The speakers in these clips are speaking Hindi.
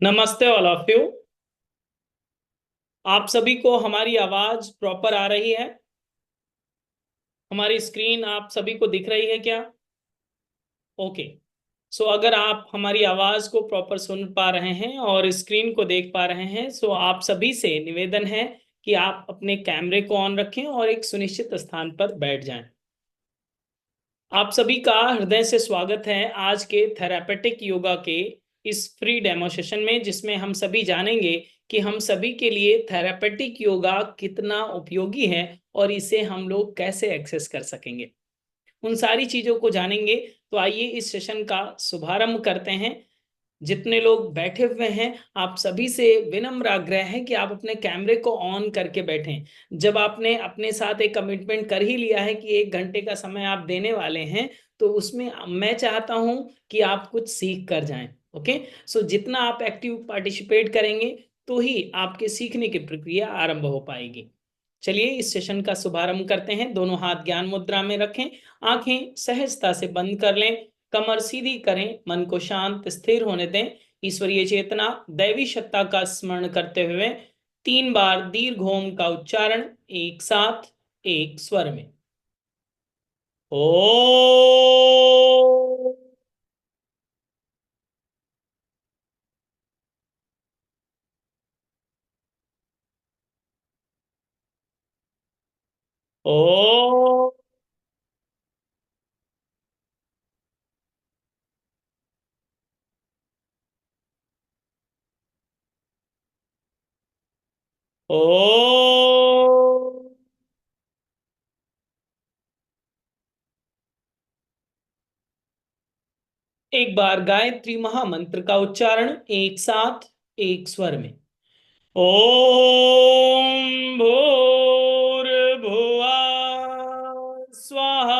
नमस्ते ऑल ऑफ यू। आप सभी को हमारी आवाज प्रॉपर आ रही है? हमारी स्क्रीन आप सभी को दिख रही है क्या? ओके। सो अगर आप हमारी आवाज को प्रॉपर सुन पा रहे हैं और स्क्रीन को देख पा रहे हैं, सो आप सभी से निवेदन है कि आप अपने कैमरे को ऑन रखें और एक सुनिश्चित स्थान पर बैठ जाएं। आप सभी का हृदय से स्वागत है आज के थेरापेटिक योगा के इस फ्री डेमो सेशन में, जिसमें हम सभी जानेंगे कि हम सभी के लिए थेरापेटिक योगा कितना उपयोगी है और इसे हम लोग कैसे एक्सेस कर सकेंगे। उन सारी चीजों को जानेंगे। तो आइए इस सेशन का शुभारंभ करते हैं। जितने लोग बैठे हुए हैं, आप सभी से विनम्र आग्रह है कि आप अपने कैमरे को ऑन करके बैठें। जब आपने अपने साथ एक कमिटमेंट कर ही लिया है कि 1 घंटे का समय आप देने वाले हैं, तो उसमें मैं चाहता हूं कि आप कुछ सीख कर जाएं। ओके। सो जितना आप एक्टिव पार्टिसिपेट करेंगे, तो ही आपके सीखने की प्रक्रिया आरंभ हो पाएगी। चलिए इस सेशन का शुभारंभ करते हैं। दोनों हाथ ज्ञान मुद्रा में रखें, आंखें सहजता से बंद कर लें, कमर सीधी करें, मन को शांत स्थिर होने दें। ईश्वरीय चेतना, दैवी सत्ता का स्मरण करते हुए 3 बार दीर्घ ओम का उच्चारण एक साथ, एक स्वर में। ओ। ओ। ओ। एक बार गायत्री महामंत्र का उच्चारण एक साथ, एक स्वर में। ओम भूर्भुवः स्वः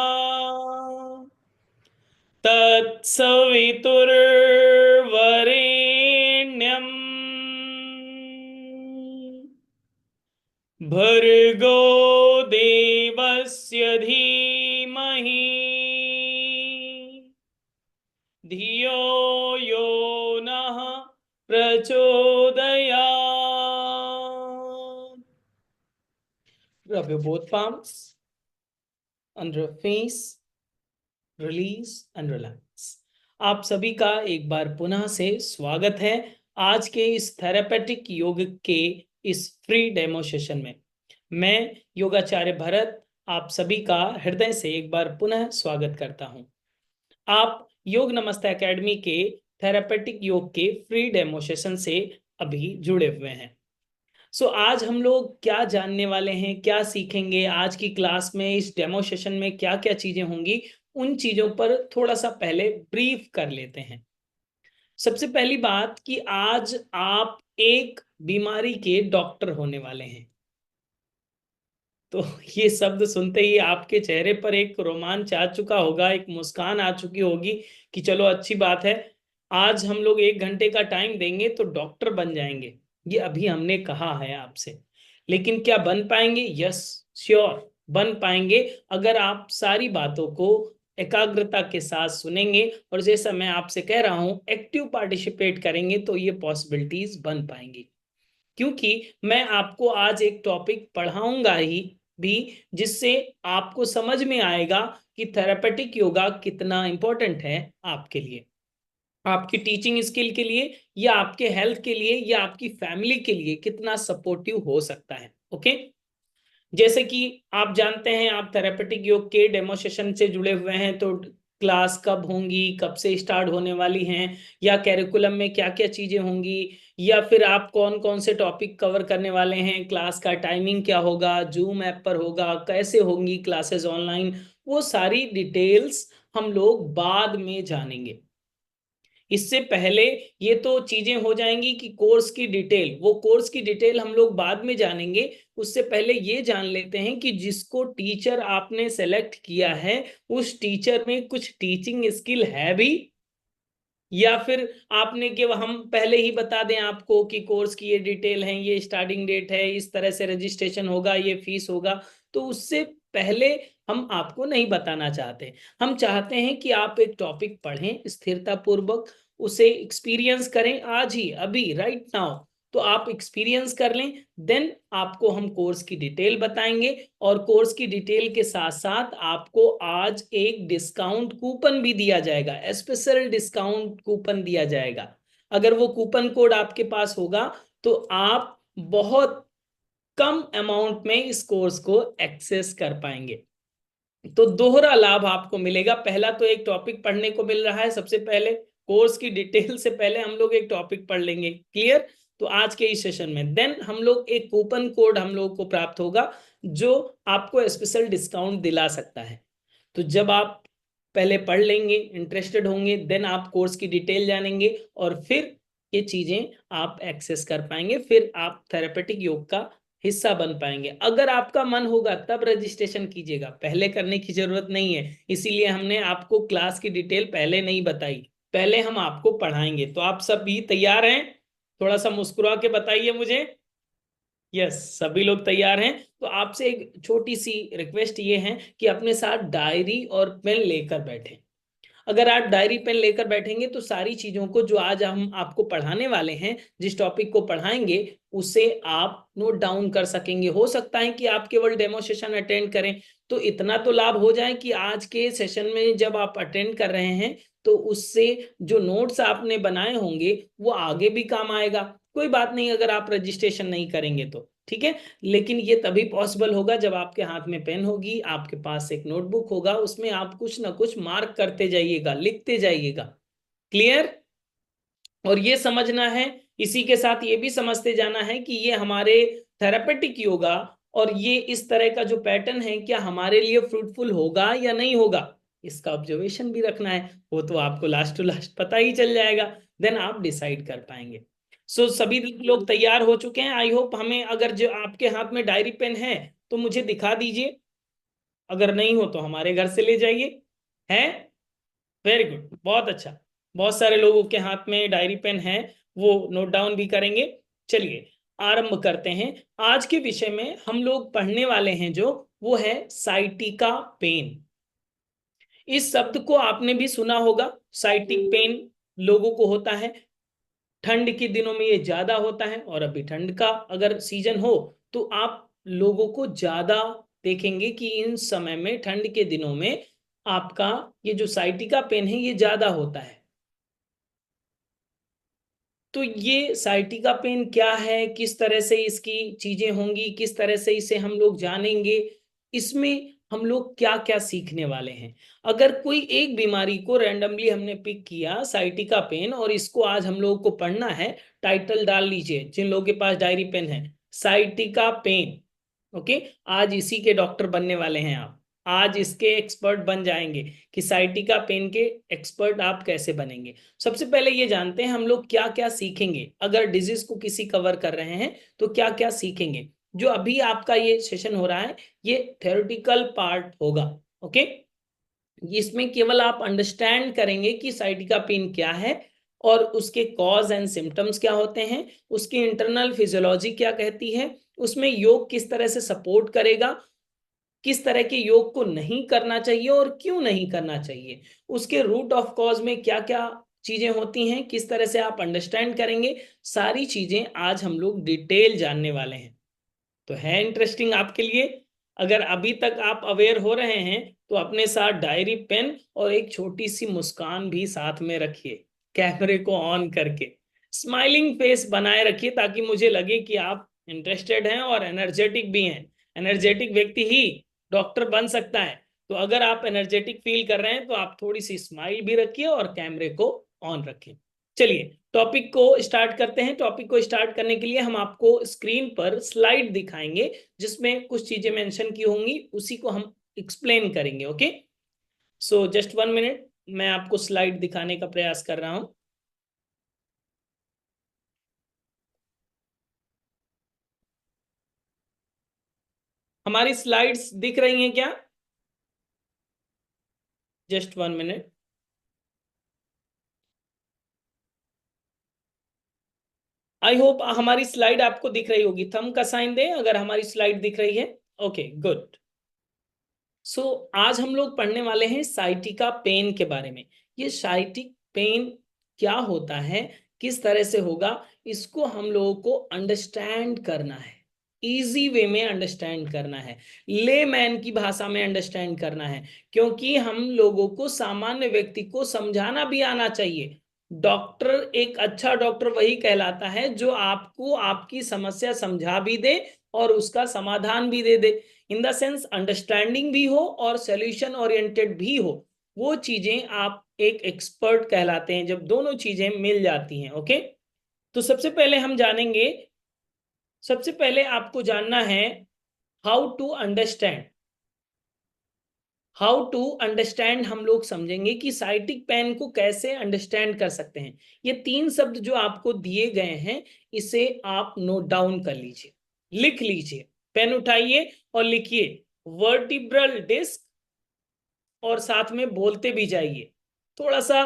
तत्सवितुर्वरेण्यम् भर्गो देवस्य धीमहि धियो यो नः प्रचोदयात्। Rub your both palms under your face, release and relax। आप सभी का एक बार पुनः से स्वागत है आज के इस थेरापेटिक योग के इस फ्री डेमो सेशन में। मैं योगाचार्य भरत आप सभी का हृदय से एक बार पुनः स्वागत करता हूं। आप योग नमस्ते एकेडमी के थेरापेटिक योग के फ्री डेमो सेशन से अभी जुड़े हुए हैं। सो आज हम लोग क्या जानने वाले हैं, क्या सीखेंगे आज की क्लास में, इस डेमो सेशन में क्या क्या चीजें होंगी, उन चीजों पर थोड़ा सा पहले ब्रीफ कर लेते हैं। सबसे पहली बात कि आज आप एक बीमारी के डॉक्टर होने वाले हैं। तो ये शब्द सुनते ही आपके चेहरे पर एक रोमांच आ चुका होगा, एक मुस्कान आ चुकी होगी कि चलो अच्छी बात है, आज हम लोग 1 घंटे का टाइम देंगे तो डॉक्टर बन जाएंगे। ये अभी हमने कहा है आपसे, लेकिन क्या बन पाएंगे? यस, श्योर बन पाएंगे, अगर आप सारी बातों को एकाग्रता के साथ सुनेंगे और जैसा मैं आपसे कह रहा हूं एक्टिव पार्टिसिपेट करेंगे, तो ये पॉसिबिलिटीज बन पाएंगी। क्योंकि मैं आपको आज एक टॉपिक पढ़ाऊंगा ही भी, जिससे आपको समझ में आएगा कि थेरापेटिक योगा कितना इंपॉर्टेंट है आपके लिए, आपकी टीचिंग स्किल के लिए, या आपके हेल्थ के लिए, या आपकी फैमिली के लिए कितना सपोर्टिव हो सकता है। ओके। जैसे कि आप जानते हैं, आप थेरापेटिक योग के डेमोसेशन से जुड़े हुए हैं, तो क्लास कब होंगी, कब से स्टार्ट होने वाली हैं, या कैरिकुलम में क्या क्या चीजें होंगी, या फिर आप कौन कौन से टॉपिक कवर करने वाले हैं, क्लास का टाइमिंग क्या होगा, जूम ऐप पर होगा, कैसे होंगी क्लासेस ऑनलाइन, वो सारी डिटेल्स हम लोग बाद में जानेंगे। इससे पहले ये तो चीजें हो जाएंगी कि कोर्स की डिटेल, वो कोर्स की डिटेल हम लोग बाद में जानेंगे। उससे पहले ये जान लेते हैं कि जिसको टीचर आपने सेलेक्ट किया है, उस टीचर में कुछ टीचिंग स्किल है भी, या फिर आपने कि हम पहले ही बता दें आपको कि कोर्स की ये डिटेल है, ये स्टार्टिंग डेट है, इस तरह से रजिस्ट्रेशन होगा, ये फीस होगा। तो उससे पहले हम आपको नहीं बताना चाहते। हम चाहते हैं कि आप एक टॉपिक पढ़ें स्थिरता पूर्वक, उसे एक्सपीरियंस करें आज ही, अभी, राइट नाउ। तो आप एक्सपीरियंस कर लें, देन आपको हम कोर्स की डिटेल बताएंगे, और कोर्स की डिटेल के साथ साथ आपको आज एक डिस्काउंट कूपन भी दिया जाएगा, स्पेशल डिस्काउंट कूपन दिया जाएगा। अगर वो कूपन कोड आपके पास होगा तो आप बहुत कम अमाउंट में इस कोर्स को एक्सेस कर पाएंगे। तो दोहरा लाभ आपको मिलेगा। पहला तो एक टॉपिक पढ़ने को मिल रहा है, सबसे पहले कोर्स की डिटेल से पहले हम लोग एक टॉपिक पढ़ लेंगे, क्लियर। तो आज के इस सेशन में देन हम लोग एक कूपन कोड हम लोग को प्राप्त होगा जो आपको स्पेशल डिस्काउंट दिला सकता है। तो जब आप पहले पढ़ लेंगे, इंटरेस्टेड होंगे, देन आप कोर्स की डिटेल जानेंगे और फिर ये चीजें आप एक्सेस कर पाएंगे, फिर आप थेरेपेटिक योग का हिस्सा बन पाएंगे। अगर आपका मन होगा तब रजिस्ट्रेशन कीजिएगा, पहले करने की जरूरत नहीं है। इसीलिए हमने आपको क्लास की डिटेल पहले नहीं बताई, पहले हम आपको पढ़ाएंगे। तो आप सब भी तैयार हैं? थोड़ा सा मुस्कुरा के बताइए मुझे। यस, सभी लोग तैयार हैं। तो आपसे एक छोटी सी रिक्वेस्ट ये है कि अपने साथ डायरी और पेन लेकर बैठें। अगर आप डायरी पेन लेकर बैठेंगे तो सारी चीजों को जो आज हम आपको पढ़ाने वाले हैं, जिस टॉपिक को पढ़ाएंगे, उसे आप नोट डाउन कर सकेंगे। हो सकता है कि आप केवल डेमो सेशन अटेंड करें, तो इतना तो लाभ हो जाए कि आज के सेशन में जब आप अटेंड कर रहे हैं तो उससे जो नोट्स आपने बनाए होंगे वो आगे भी काम आएगा। कोई बात नहीं अगर आप रजिस्ट्रेशन नहीं करेंगे तो, ठीक है। लेकिन ये तभी पॉसिबल होगा जब आपके हाथ में पेन होगी, आपके पास एक नोटबुक होगा, उसमें आप कुछ ना कुछ मार्क करते जाइएगा, लिखते जाइएगा, क्लियर। और ये समझना है, इसी के साथ ये भी समझते जाना है कि ये हमारे थेरेपेटिक योगा और ये इस तरह का जो पैटर्न है क्या हमारे लिए फ्रूटफुल होगा या नहीं होगा, इसका ऑब्जर्वेशन भी रखना है। वो तो आपको लास्ट टू लास्ट पता ही चल जाएगा, देन आप डिसाइड कर पाएंगे। सभी लोग तैयार हो चुके हैं आई होप। हमें अगर जो आपके हाथ में डायरी पेन है तो मुझे दिखा दीजिए, अगर नहीं हो तो हमारे घर से ले जाइए। है, वेरी गुड, बहुत अच्छा। बहुत सारे लोगों के हाथ में डायरी पेन है, वो नोट डाउन भी करेंगे। चलिए आरंभ करते हैं। आज के विषय में हम लोग पढ़ने वाले हैं जो वो है साइटिका पेन। इस शब्द को आपने भी सुना होगा। साइटिक पेन लोगों को होता है, ठंड के दिनों में ये ज्यादा होता है, और अभी ठंड का अगर सीजन हो तो आप लोगों को ज्यादा देखेंगे कि इन समय में ठंड के दिनों में आपका ये जो साइटिका पेन है ये ज्यादा होता है। तो ये साइटिका पेन क्या है, किस तरह से इसकी चीजें होंगी, किस तरह से इसे हम लोग जानेंगे, इसमें हम लोग क्या क्या सीखने वाले हैं। अगर कोई एक बीमारी को रैंडमली हमने पिक किया साइटिका पेन, और इसको आज हम लोगों को पढ़ना है, टाइटल डाल लीजिए जिन लोगों के पास डायरी पेन है, साइटिका पेन। ओके, आज इसी के डॉक्टर बनने वाले हैं आप, आज इसके एक्सपर्ट बन जाएंगे कि साइटिका पेन के एक्सपर्ट आप कैसे बनेंगे। सबसे पहले ये जानते हैं हम लोग क्या क्या सीखेंगे, अगर डिजीज को किसी कवर कर रहे हैं तो क्या क्या सीखेंगे। जो अभी आपका ये सेशन हो रहा है ये थ्योरेटिकल पार्ट होगा, ओके। इसमें केवल आप अंडरस्टैंड करेंगे कि साइटिका पेन क्या है और उसके कॉज एंड सिम्टम्स क्या होते हैं, उसकी इंटरनल फिजियोलॉजी क्या कहती है, उसमें योग किस तरह से सपोर्ट करेगा, किस तरह के योग को नहीं करना चाहिए और क्यों नहीं करना चाहिए, उसके रूट ऑफ कॉज में क्या क्या चीजें होती हैं, किस तरह से आप अंडरस्टैंड करेंगे। सारी चीजें आज हम लोग डिटेल जानने वाले हैं। तो है इंटरेस्टिंग आपके लिए। अगर अभी तक आप अवेयर हो रहे हैं तो अपने साथ डायरी पेन और एक छोटी सी मुस्कान भी साथ में रखिए, कैमरे को ऑन करके स्माइलिंग फेस बनाए रखिए, ताकि मुझे लगे कि आप इंटरेस्टेड हैं और एनर्जेटिक भी हैं। एनर्जेटिक व्यक्ति ही डॉक्टर बन सकता है। तो अगर आप एनर्जेटिक फील कर रहे हैं तो आप थोड़ी सी स्माइल भी रखिए और कैमरे को ऑन रखिए। चलिए टॉपिक को स्टार्ट करते हैं। टॉपिक को स्टार्ट करने के लिए हम आपको स्क्रीन पर स्लाइड दिखाएंगे जिसमें कुछ चीजें मेंशन की होंगी, उसी को हम एक्सप्लेन करेंगे, ओके। सो जस्ट 1 मिनट, मैं आपको स्लाइड दिखाने का प्रयास कर रहा हूं। हमारी स्लाइड्स दिख रही हैं क्या? Just 1 minute. आई होप हमारी स्लाइड आपको दिख रही होगी। थंब का साइन दें अगर हमारी स्लाइड दिख रही है। Okay good. आज हम लोग पढ़ने वाले हैं साइटिका पेन के बारे में। ये साइटिक पेन क्या होता है, किस तरह से होगा, इसको हम लोगों को अंडरस्टैंड करना है, इजी वे में अंडरस्टैंड करना है, लेमैन की भाषा में अंडरस्टैंड करना है, क्योंकि हम लोगों को सामान्य व्यक्ति को समझाना भी आना चाहिए। डॉक्टर, एक अच्छा डॉक्टर वही कहलाता है जो आपको आपकी समस्या समझा भी दे और उसका समाधान भी दे दे। इन द सेंस अंडरस्टैंडिंग भी हो और सॉल्यूशन ओरिएंटेड भी हो, वो चीजें आप एक एक्सपर्ट कहलाते हैं जब दोनों चीजें मिल जाती हैं। ओके, तो सबसे पहले हम जानेंगे, सबसे पहले आपको जानना है how to understand. How to understand हम लोग समझेंगे कि साइटिक पेन को कैसे अंडरस्टैंड कर सकते हैं। ये 3 शब्द जो आपको दिए गए हैं, इसे आप नोट डाउन कर लीजिए, लिख लीजिए, पेन उठाइए और लिखिए वर्टिब्रल डिस्क, और साथ में बोलते भी जाइए। थोड़ा सा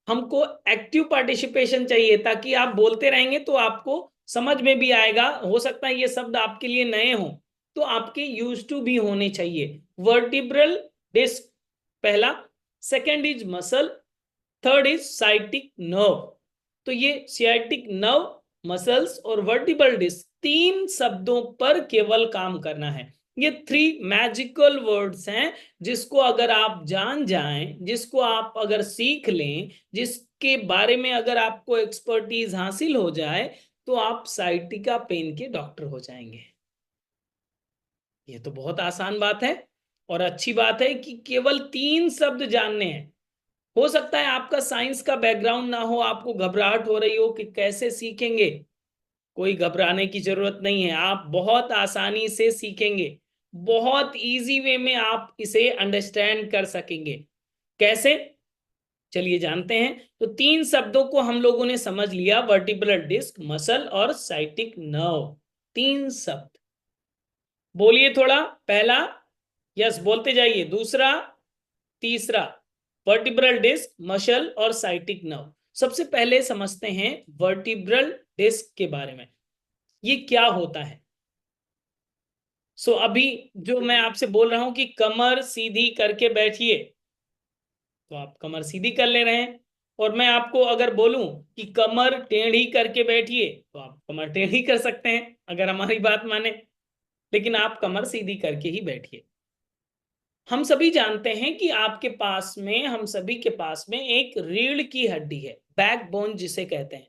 हमको एक्टिव पार्टिसिपेशन चाहिए, ताकि आप बोलते रहेंगे तो आपको समझ में भी आएगा। हो सकता है ये शब्द आपके लिए नए हों, तो आपके यूज टू भी होने चाहिए। वर्टिब्रल डिस्क पहला, second is muscle, third is sciatic nerve. तो ये सियाटिक नर्व, मसल्स और वर्टिब्रल डिस्क, 3 शब्दों पर केवल काम करना है। ये 3 मैजिकल वर्ड्स हैं, जिसको अगर आप जान जाएं, जिसको आप अगर सीख लें, जिसके बारे में अगर आपको एक्सपर्टीज हासिल हो जाए, तो आप साइटिका पेन के डॉक्टर हो जाएंगे। ये तो बहुत आसान बात है और अच्छी बात है कि केवल 3 शब्द जानने हैं। हो सकता है आपका साइंस का बैकग्राउंड ना हो, आपको घबराहट हो रही हो कि कैसे सीखेंगे। कोई घबराने की जरूरत नहीं है, आप बहुत आसानी से सीखेंगे, बहुत इजी वे में आप इसे अंडरस्टैंड कर सकेंगे। कैसे, चलिए जानते हैं। तो 3 शब्दों को हम लोगों ने समझ लिया, वर्टिब्रल डिस्क, मसल और साइटिक नर्व। 3 शब्द बोलिए थोड़ा। पहला, यस बोलते जाइए। दूसरा, तीसरा, वर्टिब्रल डिस्क, मसल और साइटिक नर्व। सबसे पहले समझते हैं वर्टिब्रल डिस्क के बारे में, ये क्या होता है। अभी जो मैं आपसे बोल रहा हूं कि कमर सीधी करके बैठिए, तो आप कमर सीधी कर ले रहे हैं। और मैं आपको अगर बोलूं कि कमर टेढ़ी करके बैठिए, तो आप कमर टेढ़ी कर सकते हैं अगर हमारी बात माने, लेकिन आप कमर सीधी करके ही बैठिए। हम सभी जानते हैं कि आपके पास में, हम सभी के पास में एक रीढ़ की हड्डी है, बैकबोन जिसे कहते हैं,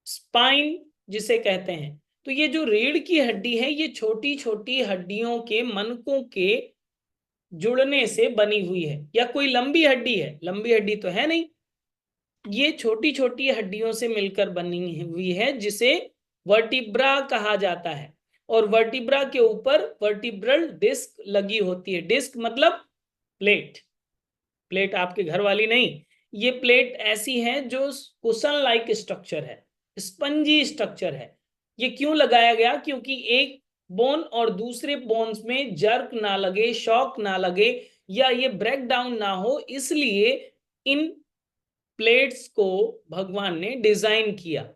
स्पाइन जिसे कहते हैं। तो ये जो रीढ़ की हड्डी है, ये छोटी छोटी हड्डियों के मनकों के जुड़ने से बनी हुई है। या कोई लंबी हड्डी है? लंबी हड्डी तो है नहीं, ये छोटी छोटी हड्डियों से मिलकर बनी हुई है, जिसे वर्टिब्रा कहा जाता है। और वर्टिब्रा के ऊपर वर्टिब्रल डिस्क लगी होती है। डिस्क मतलब प्लेट, प्लेट आपके घर वाली नहीं, ये प्लेट ऐसी है जो कुशन लाइक स्ट्रक्चर है, स्पंजी स्ट्रक्चर है। ये क्यों लगाया गया? क्योंकि एक बोन और दूसरे बोन्स में जर्क ना लगे, शॉक ना लगे, या ये ब्रेक डाउन ना हो, इसलिए इन प्लेट्स को भगवान ने डिजाइन किया,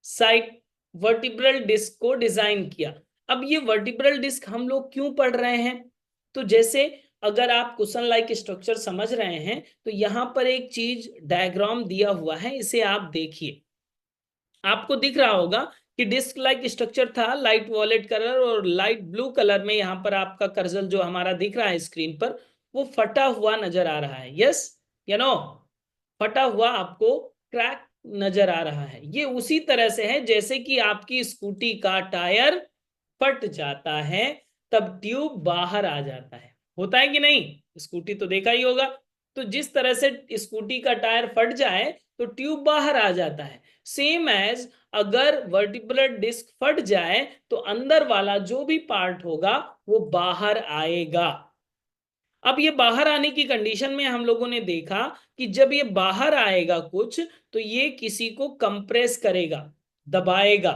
साइट वर्टिब्रल डिस्क को डिजाइन किया। अब ये वर्टिब्रल डिस्क हम लोग क्यों पढ़ रहे हैं? तो जैसे अगर आप कुशन लाइक स्ट्रक्चर समझ रहे हैं, तो यहां पर एक चीज डायग्राम दिया हुआ है, इसे आप देखिए। आपको दिख रहा होगा कि डिस्क लाइक स्ट्रक्चर था, लाइट वॉलेट कलर और लाइट ब्लू कलर में। यहां पर आपका कर्सर जो हमारा दिख रहा है स्क्रीन पर, वो फटा हुआ नजर आ रहा है। यस या नो? फटा हुआ आपको क्रैक नजर आ रहा है। ये उसी तरह से है जैसे कि आपकी स्कूटी का टायर फट जाता है, तब ट्यूब बाहर आ जाता है। होता है कि नहीं? स्कूटी तो देखा ही होगा। तो जिस तरह से स्कूटी का टायर फट जाए तो ट्यूब बाहर आ जाता है, सेम एज अगर वर्टिब्रल डिस्क फट जाए तो अंदर वाला जो भी पार्ट होगा वो बाहर आएगा। अब ये बाहर आने की कंडीशन में हम लोगों ने देखा कि जब ये बाहर आएगा कुछ, तो ये किसी को कंप्रेस करेगा, दबाएगा।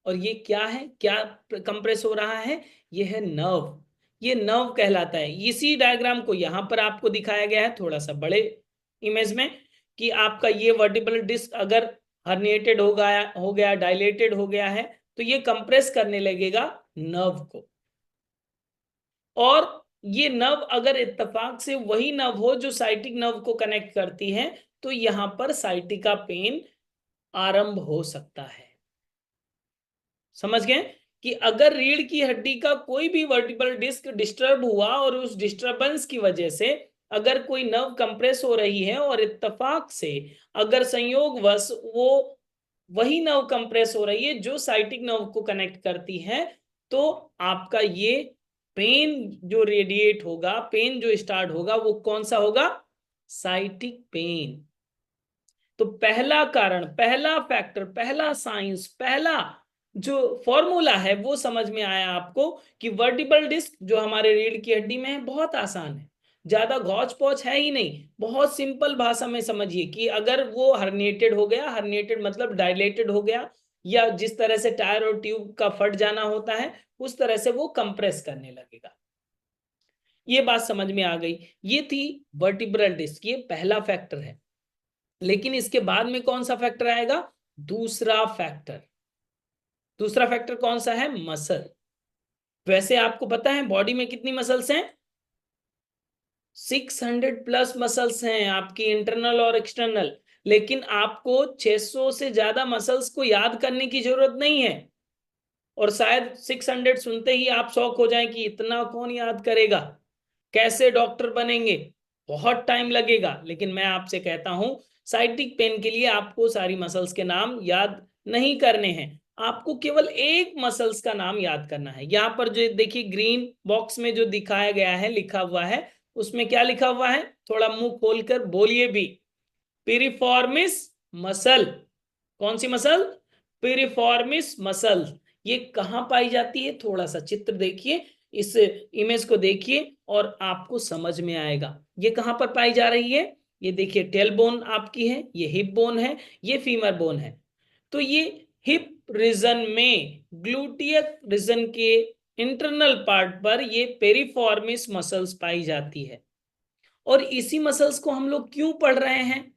और ये क्या है, क्या कंप्रेस हो रहा है? ये है नर्व, ये नर्व कहलाता है। इसी डायग्राम को यहां पर आपको दिखाया गया है थोड़ा सा बड़े इमेज में, कि आपका ये वर्टिब्रल डिस्क अगर हर्निएटेड हो गया, डायलेटेड हो गया है, तो ये कंप्रेस करने लगेगा नर्व को। और ये नर्व अगर इत्तेफाक से वही नर्व हो जो साइटिक नर्व को कनेक्ट करती है, तो यहां पर साइटिका पेन आरंभ हो सकता है। समझ गए कि अगर रीढ़ की हड्डी का कोई भी वर्टिब्रल डिस्क डिस्टर्ब हुआ और उस डिस्टरबेंस की वजह से अगर कोई नर्व कंप्रेस हो रही है और इत्तेफाक से अगर संयोगवश वो वही नर्व कंप्रेस हो रही है जो साइटिक नर्व को कनेक्ट करती है, तो आपका ये पेन जो रेडिएट होगा, पेन जो स्टार्ट होगा, वो कौन सा होगा? Sciatic pen. तो पहला कारण, पहला फैक्टर, पहला साइंस, पहला जो फॉर्मूला है वो समझ में आया आपको कि वर्टिब्रल डिस्क जो हमारे रीढ़ की हड्डी में है बहुत आसान है, ज्यादा घौच पौच है ही नहीं। बहुत सिंपल भाषा में समझिए कि अगर वो हर्निएटेड हो गया, हर्निएटेड मतलब डायलेटेड हो गया, या जिस तरह से टायर और ट्यूब का फट जाना होता है उस तरह से वो कंप्रेस करने लगेगा। ये बात समझ में आ गई। ये थी वर्टिब्रल डिस्क, ये पहला फैक्टर है। लेकिन इसके बाद में कौन सा फैक्टर आएगा? दूसरा फैक्टर। दूसरा फैक्टर कौन सा है? मसल। वैसे आपको पता है बॉडी में कितनी मसल्स हैं? 600 प्लस मसल्स हैं आपकी, इंटरनल और एक्सटर्नल। लेकिन आपको 600 से ज्यादा मसल्स को याद करने की जरूरत नहीं है। और शायद 600 सुनते ही आप शौक हो जाएं कि इतना कौन याद करेगा, कैसे डॉक्टर बनेंगे, बहुत टाइम लगेगा। लेकिन मैं आपसे कहता हूं साइटिक पेन के लिए आपको सारी मसल्स के नाम याद नहीं करने हैं, आपको केवल एक मसल्स का नाम याद करना है। यहां पर जो देखिए ग्रीन बॉक्स में जो दिखाया गया है, लिखा हुआ है, उसमें क्या लिखा हुआ है? थोड़ा मुंह खोलकर बोलिए भी। Piriformis muscle. कौन सी मसल? Piriformis muscle. ये कहां पाई जाती है? थोड़ा सा चित्र देखिए, इस इमेज को देखिए और आपको समझ में आएगा ये कहां पर पाई जा रही है। ये देखिए टेल बोन आपकी है, ये हिप बोन है, ये फीमर बोन है। तो ये हिप रीजन में, ग्लूटियक रीजन के इंटरनल पार्ट पर ये पेरिफॉर्मिस मसल्स पाई जाती है। और इसी मसल्स को हम लोग क्यों पढ़ रहे हैं,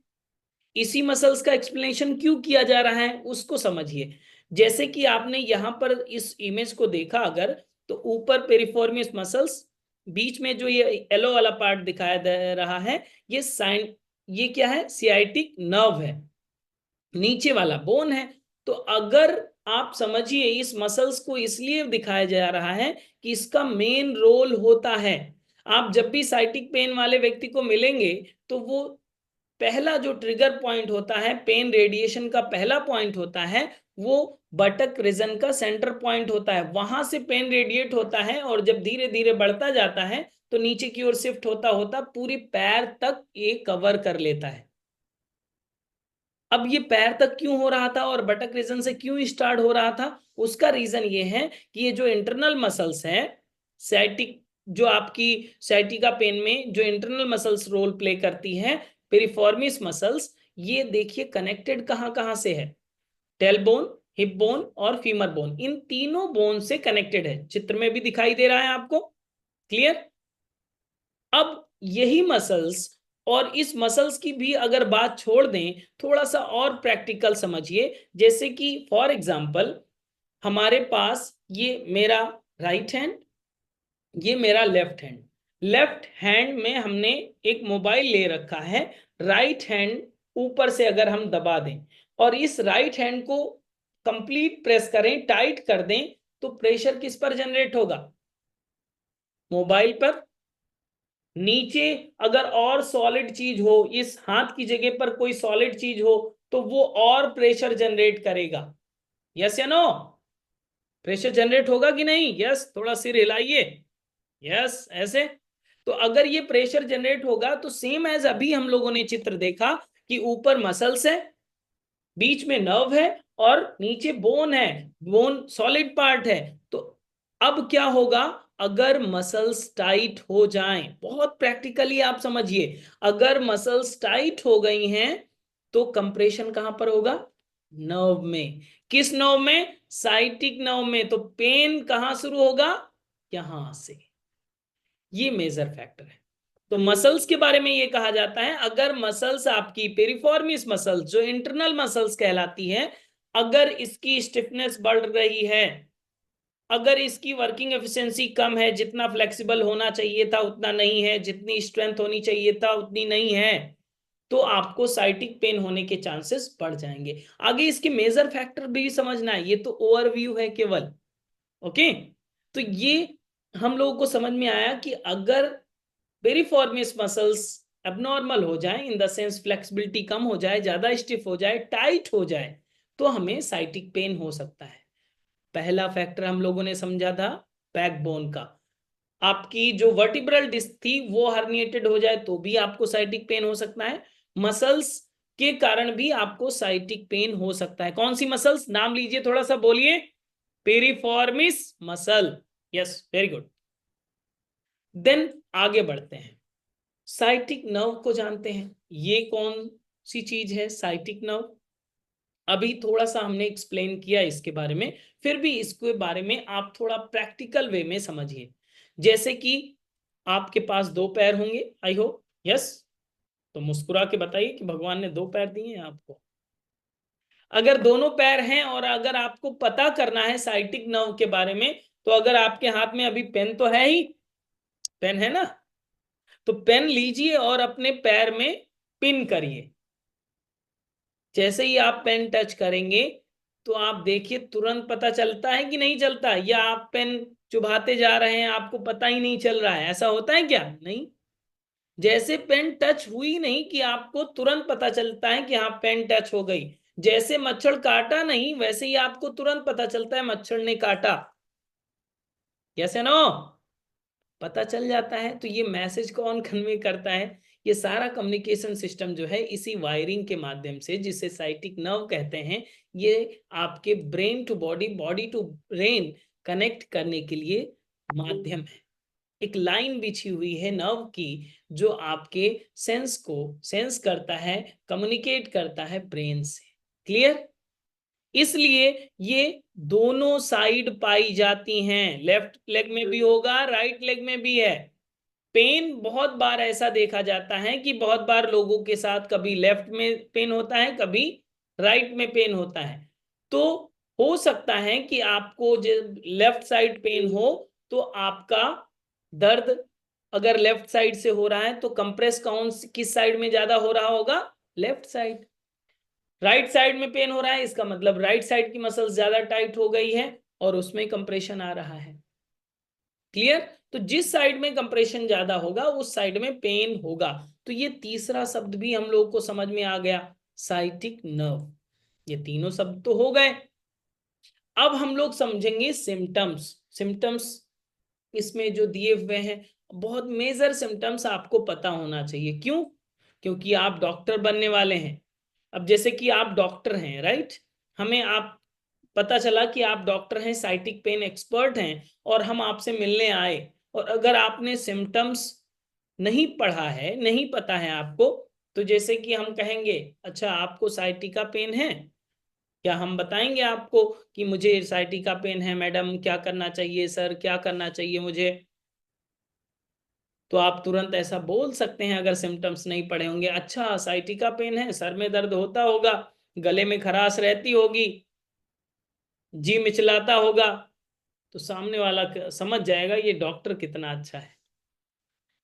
इसी मसल्स का एक्सप्लेनेशन क्यों किया जा रहा है, उसको समझिए। जैसे कि आपने यहां पर इस इमेज को देखा अगर, तो ऊपर पेरिफॉर्मियस मसल्स, बीच में जो ये येलो वाला पार्ट दिखाया दे रहा है, ये क्या है? सियाटिक नर्व है, नीचे वाला बोन है। तो अगर आप समझिए इस मसल्स को इसलिए दिखाया जा रहा है कि इसका मेन रोल होता है। आप जब भी साइटिक पेन वाले व्यक्ति को मिलेंगे तो वो पहला जो ट्रिगर पॉइंट होता है, पेन रेडिएशन का पहला पॉइंट होता है, वो बटक रीजन का सेंटर पॉइंट होता है। वहां से पेन रेडिएट होता है और जब धीरे धीरे बढ़ता जाता है तो नीचे की ओर शिफ्ट होता होता पूरी पैर तक ये कवर कर लेता है। अब ये पैर तक क्यों हो रहा था और बटक रीजन से क्यों स्टार्ट हो रहा था? उसका रीजन ये है कि ये जो इंटरनल मसल्स हैं, सैटिक, जो आपकी सैटिका पेन में जो इंटरनल मसल्स रोल प्ले करती हैं, पेरिफॉर्मिस मसल्स, ये देखिए कनेक्टेड कहां कहां से है? टेल बोन, हिप बोन और फीमर बोन, इन तीनों बोन से कनेक्टेड है। चित्र में भी दिखाई दे रहा है आपको, क्लियर? अब यही मसल्स, और इस मसल्स की भी अगर बात छोड़ दें, थोड़ा सा और प्रैक्टिकल समझिए। जैसे कि फॉर एग्जांपल हमारे पास ये मेरा राइट हैंड, ये मेरा लेफ्ट हैंड। लेफ्ट हैंड में हमने एक मोबाइल ले रखा है, राइट हैंड ऊपर से अगर हम दबा दें और इस राइट हैंड को कंप्लीट प्रेस करें, टाइट कर दें, तो प्रेशर किस पर जनरेट होगा? मोबाइल पर। नीचे अगर और सॉलिड चीज हो, इस हाथ की जगह पर कोई सॉलिड चीज हो, तो वो और प्रेशर जनरेट करेगा। यस या नो? प्रेशर जनरेट होगा कि नहीं? यस, थोड़ा सिर हिलाइए। यस, ऐसे। तो अगर ये प्रेशर जनरेट होगा तो सेम एज अभी हम लोगों ने चित्र देखा कि ऊपर मसल्स है, बीच में नर्व है और नीचे बोन है, बोन सॉलिड पार्ट है। तो अब क्या होगा अगर मसल्स टाइट हो जाएं? बहुत प्रैक्टिकली आप समझिए, अगर मसल्स टाइट हो गई हैं तो कंप्रेशन कहां पर होगा? नर्व में। किस नर्व में? साइटिक नर्व में। तो पेन कहां शुरू होगा? यहां से। ये मेजर फैक्टर है। तो मसल्स के बारे में ये कहा जाता है, अगर मसल्स आपकी पेरिफॉर्मिस मसल्स जो इंटरनल मसल्स कहलाती है, अगर इसकी स्टिफनेस बढ़ रही है, अगर इसकी वर्किंग एफिशिएंसी कम है, जितना फ्लेक्सिबल होना चाहिए था उतना नहीं है, जितनी स्ट्रेंथ होनी चाहिए था उतनी नहीं है, तो आपको साइटिक पेन होने के चांसेस बढ़ जाएंगे। आगे इसके मेजर फैक्टर भी समझना है, ये तो ओवरव्यू है केवल। ओके, तो ये हम लोगों को समझ में आया कि अगर पेरिफॉर्मिस मसल्स एबनॉर्मल हो जाए, इन द सेंस फ्लेक्सिबिलिटी कम हो जाए, ज्यादा स्टिफ हो जाए, टाइट हो जाए, तो हमें साइटिक पेन हो सकता है। पहला फैक्टर हम लोगों ने समझा था बैकबोन का। आपकी जो वर्टिब्रल डिस्क थी वो हर्निएटेड हो जाए तो भी आपको साइटिक पेन हो सकता है। मसल्स के कारण भी आपको साइटिक पेन हो सकता है। कौन सी मसल्स, नाम लीजिए, थोड़ा सा बोलिए। Piriformis muscle, yes, very good. Then आगे बढ़ते हैं, साइटिक नर्व को जानते हैं। ये कौन सी चीज है साइटिक नर्व? अभी थोड़ा सा हमने एक्सप्लेन किया इसके बारे में, फिर भी इसके बारे में आप थोड़ा प्रैक्टिकल वे में समझिए। जैसे कि आपके पास दो पैर होंगे, आई होप, यस, तो मुस्कुरा के बताइए कि भगवान ने दो पैर दिए हैं आपको। अगर दोनों पैर हैं और अगर आपको पता करना है साइटिक नर्व के बारे में, तो अगर आपके हाथ में अभी पेन तो है ही, पेन है ना, तो पेन लीजिए और अपने पैर में पिन करिए। जैसे ही आप पेन टच करेंगे तो आप देखिए तुरंत पता चलता है कि नहीं चलता, या आप पेन चुभाते जा रहे हैं, आपको पता ही नहीं चल रहा है, ऐसा होता है क्या? नहीं। जैसे पेन टच हुई नहीं कि आपको तुरंत पता चलता है कि हाँ पेन टच हो गई। जैसे मच्छर काटा नहीं, वैसे ही आपको तुरंत पता चलता है मच्छर ने काटा। यस नो, पता चल जाता है। तो ये मैसेज कौन कन्वे करता है? ये सारा कम्युनिकेशन सिस्टम जो है इसी वायरिंग के माध्यम से, जिसे साइटिक नर्व कहते हैं, ये आपके brain to body, body to brain connect करने के लिए माध्यम है। एक लाइन बिछी हुई है नर्व की जो आपके सेंस को सेंस करता है, कम्युनिकेट करता है ब्रेन से। क्लियर? इसलिए ये दोनों साइड पाई जाती हैं, लेफ्ट लेग में भी होगा, राइट लेग में भी है। पेन बहुत बार ऐसा देखा जाता है कि बहुत बार लोगों के साथ कभी लेफ्ट में पेन होता है, कभी राइट में पेन होता है। तो हो सकता है कि आपको जब लेफ्ट साइड पेन हो तो आपका दर्द अगर लेफ्ट साइड से हो रहा है तो कंप्रेस कौन किस साइड में ज्यादा हो रहा होगा? Left side. राइट साइड में पेन हो रहा है, इसका मतलब राइट साइड की मसल ज्यादा टाइट हो गई है और उसमें कंप्रेशन आ रहा है। क्लियर? तो जिस साइड में कंप्रेशन ज्यादा होगा उस साइड में पेन होगा। तो ये तीसरा शब्द भी हम लोग को समझ में आ गया, साइटिक नर्व। ये तीनों शब्द तो हो गए। अब हम लोग समझेंगे सिम्टम्स। सिम्टम्स इसमें जो दिए हुए हैं, बहुत मेजर सिम्टम्स आपको पता होना चाहिए। क्यों? क्योंकि आप डॉक्टर बनने वाले हैं। अब जैसे कि आप डॉक्टर हैं, राइट, हमें आप पता चला कि आप डॉक्टर हैं, साइटिक पेन एक्सपर्ट हैं, और हम आपसे मिलने आए, और अगर आपने सिम्टम्स नहीं पढ़ा है, नहीं पता है आपको, तो जैसे कि हम कहेंगे अच्छा आपको साइटिका पेन है, क्या हम बताएंगे आपको कि मुझे साइटिका पेन है मैडम, क्या करना चाहिए सर, क्या करना चाहिए मुझे? तो आप तुरंत ऐसा बोल सकते हैं अगर सिम्टम्स नहीं पढ़े होंगे, अच्छा साइटिका पेन है, सर में दर्द होता होगा, गले में खराश रहती होगी, जी मिचलाता होगा, तो सामने वाला समझ जाएगा ये डॉक्टर कितना अच्छा है।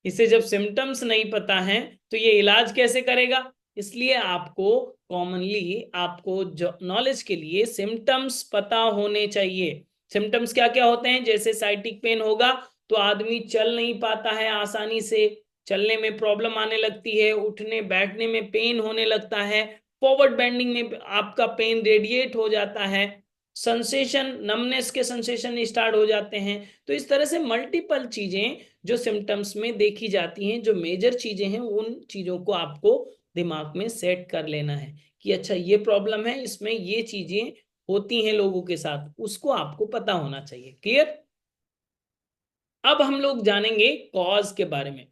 इसे जब सिम्टम्स नहीं पता है तो ये इलाज कैसे करेगा? इसलिए आपको कॉमनली, आपको नॉलेज के लिए सिम्टम्स पता होने चाहिए। सिम्टम्स क्या क्या होते हैं? जैसे साइटिक पेन होगा तो आदमी चल नहीं पाता है आसानी से, चलने में प्रॉब्लम आने लगती है, उठने बैठने में पेन होने लगता है, फॉरवर्ड बेंडिंग में आपका पेन रेडिएट हो जाता है, सेंसेशन, नमनेस के सेंसेशन स्टार्ट हो जाते हैं। तो इस तरह से मल्टीपल चीजें जो सिम्टम्स में देखी जाती हैं, जो मेजर चीजें हैं, उन चीजों को आपको दिमाग में सेट कर लेना है कि अच्छा ये प्रॉब्लम है, इसमें ये चीजें होती हैं लोगों के साथ, उसको आपको पता होना चाहिए। क्लियर? अब हम लोग जानेंगे कॉज के बारे में।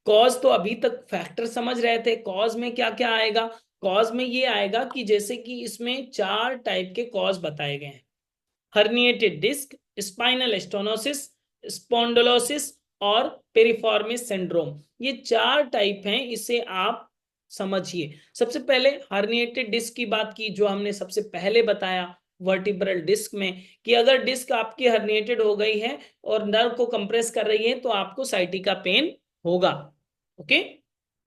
कॉज तो अभी तक फैक्टर समझ रहे थे, कॉज में क्या क्या आएगा? कॉज में ये आएगा कि जैसे कि इसमें 4 टाइप के कॉज बताए गए हैं, herniated disc, spinal stenosis, spondylosis और पेरिफॉर्मिस सिंड्रोम। ये 4 टाइप हैं, इसे आप समझिए। सबसे पहले हर्निएटेड डिस्क की बात की, जो हमने सबसे पहले बताया, वर्टिब्रल डिस्क में कि अगर डिस्क आपकी हर्निएटेड हो गई है और नर्व को कंप्रेस कर रही है तो आपको साइटिका पेन होगा। Okay,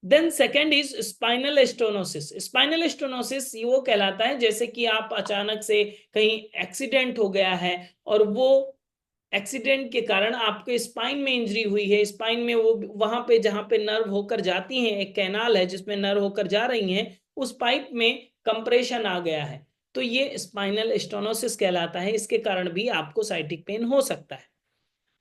then second is spinal stenosis. Spinal stenosis वो कहलाता है जैसे कि आप अचानक से कहीं एक्सीडेंट हो गया है और वो एक्सीडेंट के कारण आपके स्पाइन में इंजरी हुई है, स्पाइन में वो वहां पे जहां पे नर्व होकर जाती हैं, एक कैनाल है जिसमें नर्व होकर जा रही हैं, उस पाइप में कंप्रेशन आ गया है, तो ये स्पाइनल स्टोनोसिस कहलाता है। इसके कारण भी आपको साइटिक पेन हो सकता है।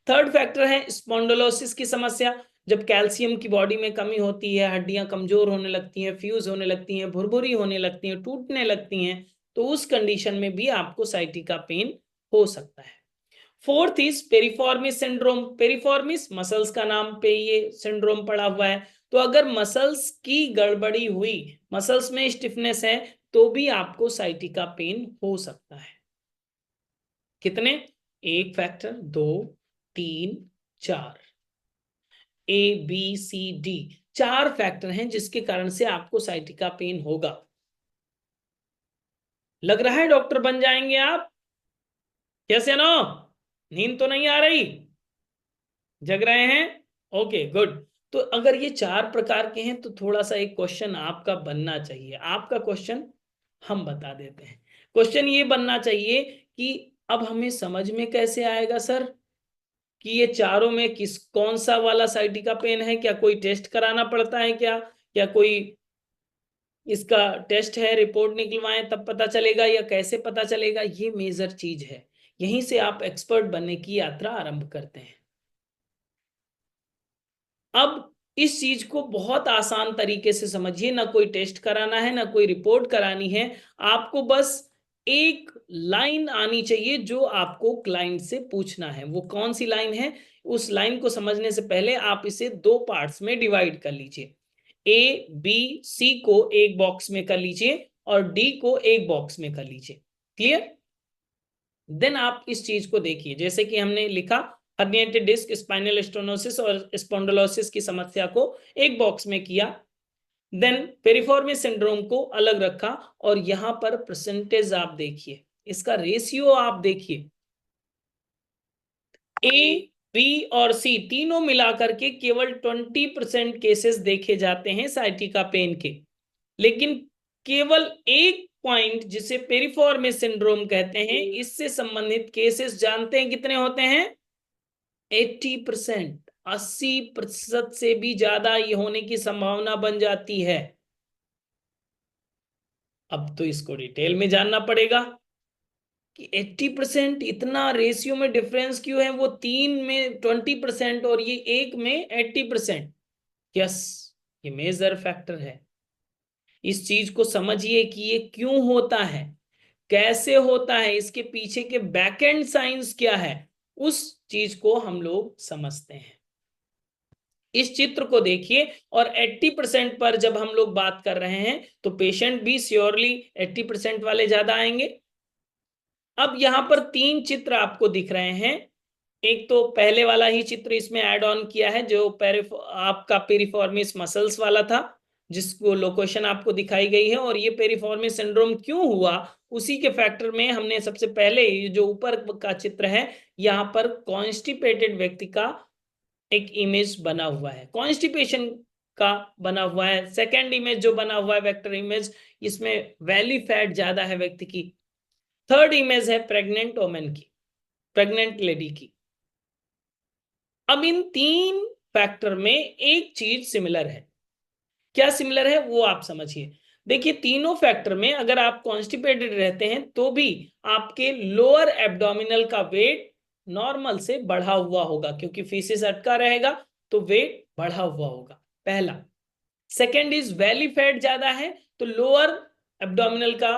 थर्ड फैक्टर है स्पॉन्डिलोसिस की समस्या। जब कैल्शियम की बॉडी में कमी होती है, हड्डियां कमजोर होने लगती हैं, फ्यूज होने लगती हैं, भुरभुरी होने लगती हैं, टूटने लगती हैं, तो उस कंडीशन में भी आपको साइटिका पेन हो सकता है। Fourth is पेरिफॉर्मिस syndrome. पेरिफॉर्मिस मसल्स का नाम पे ये सिंड्रोम पड़ा हुआ है। तो अगर मसल्स की गड़बड़ी हुई, मसल्स में स्टिफनेस है, तो भी आपको साइटिका पेन हो सकता है। कितने? एक फैक्टर, दो, तीन, चार, ABCD, चार फैक्टर हैं जिसके कारण से आपको साइटिका पेन होगा। लग रहा है डॉक्टर बन जाएंगे आप? कैसे नो? नींद तो नहीं आ रही? जग रहे हैं? Okay, good. तो अगर ये चार प्रकार के हैं तो थोड़ा सा एक क्वेश्चन आपका बनना चाहिए। आपका क्वेश्चन हम बता देते हैं। क्वेश्चन ये बनना चाहिए कि अब हमें समझ में कैसे आएगा सर कि ये चारों में किस कौन सा वाला साइटिका पेन है? क्या कोई टेस्ट कराना पड़ता है क्या? क्या कोई इसका टेस्ट है, रिपोर्ट निकलवाएं तब पता चलेगा, या कैसे पता चलेगा? ये मेजर चीज है। यहीं से आप एक्सपर्ट बनने की यात्रा आरंभ करते हैं। अब इस चीज को बहुत आसान तरीके से समझिए, ना कोई टेस्ट कराना है, ना कोई रिपोर्ट करानी है। आपको बस एक लाइन आनी चाहिए जो आपको क्लाइंट से पूछना है। वो कौन सी लाइन है? उस लाइन को समझने से पहले आप इसे दो पार्ट्स में डिवाइड कर लीजिए। ABC को एक बॉक्स में कर लीजिए और D को एक बॉक्स में कर लीजिए। क्लियर? देन आप इस चीज को देखिए, जैसे कि हमने लिखा हर्निएटेड डिस्क, स्पाइनल स्टोनोसिस और स्पॉन्डिलोसिस की समस्या को एक बॉक्स में किया। देन पेरिफॉर्मिस सिंड्रोम को अलग रखा और यहां पर परसेंटेज आप देखिए, इसका रेशियो आप देखिए। A, B और C तीनों मिलाकर के केवल 20% केसेस देखे जाते हैं साइटिका पेन के। लेकिन केवल एक पॉइंट जिसे पेरिफॉर्मिस सिंड्रोम कहते हैं, इससे संबंधित केसेस जानते हैं कितने होते हैं? 80%, 80% से भी ज्यादा ये होने की संभावना बन जाती है। अब तो इसको डिटेल में जानना पड़ेगा कि 80% इतना रेशियो में डिफरेंस क्यों है? वो तीन में 20% और ये एक में 80%। यस, ये मेजर फैक्टर है। इस चीज को समझिए कि ये क्यों होता है, कैसे होता है, इसके पीछे के बैकएंड साइंस क्या है, उस चीज को हम लोग समझते हैं। इस चित्र को देखिए, और 80% पर जब हम लोग बात कर रहे हैं तो पेशेंट भी श्योरली 80% वाले ज्यादा आएंगे। अब यहां पर तीन चित्र आपको दिख रहे हैं। एक तो पहले वाला ही चित्र इसमें ऐड ऑन किया है जो आपका पेरिफॉर्मिस मसल्स वाला था, जिसको लोकेशन आपको दिखाई गई है। और ये पेरिफॉर्मिस सिंड्रोम क्यों हुआ, उसी के फैक्टर में हमने सबसे पहले जो ऊपर का चित्र है, यहाँ पर कॉन्स्टिपेटेड व्यक्ति का एक इमेज बना हुआ है, कॉन्स्टिपेशन का बना हुआ है। सेकेंड इमेज जो बना हुआ है वेक्टर इमेज, इसमें वैली फैट ज्यादा है व्यक्ति की। थर्ड इमेज है प्रेग्नेंट वोमेन की, प्रेग्नेंट लेडी की। अब इन तीन फैक्टर में एक चीज सिमिलर है। क्या सिमिलर है वो आप समझिए। देखिए, तीनों फैक्टर में अगर आप कॉन्स्टिपेटेड रहते हैं तो भी आपके लोअर एब्डोमिनल का वेट नॉर्मल से बढ़ा हुआ होगा, क्योंकि फीसेस अटका रहेगा तो वेट बढ़ा हुआ होगा, पहला। सेकेंड इज वैली फैट ज्यादा है तो लोअर एब्डोमिनल का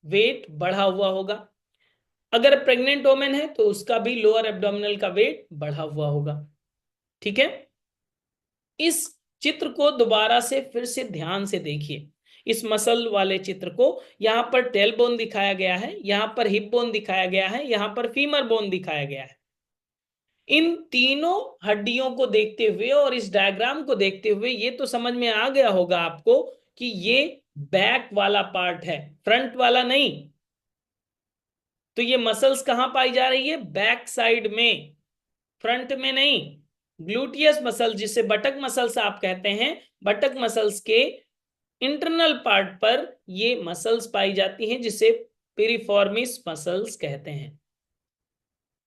वेट बढ़ा हुआ होगा। अगर प्रेग्नेंट वोमेन है तो उसका भी लोअर एब्डोमिनल का वेट बढ़ा हुआ होगा। ठीक है? इस चित्र को दोबारा से फिर से ध्यान से देखिए। इस मसल वाले चित्र को, यहां पर टेल बोन दिखाया गया है, यहां पर हिप बोन दिखाया गया है, यहां पर फीमर बोन दिखाया गया है। इन तीनों हड्डियों को देखते हुए और इस डायग्राम को देखते हुए ये तो समझ में आ गया होगा आपको कि ये बैक वाला पार्ट है, फ्रंट वाला नहीं। तो ये मसल्स कहां पाई जा रही है? बैक साइड में, फ्रंट में नहीं। ग्लूटियस मसल, जिसे बटक मसल्स आप कहते हैं, बटक मसल्स के इंटरनल पार्ट पर ये मसल्स पाई जाती हैं, जिसे पिरिफॉर्मिस मसल्स कहते हैं।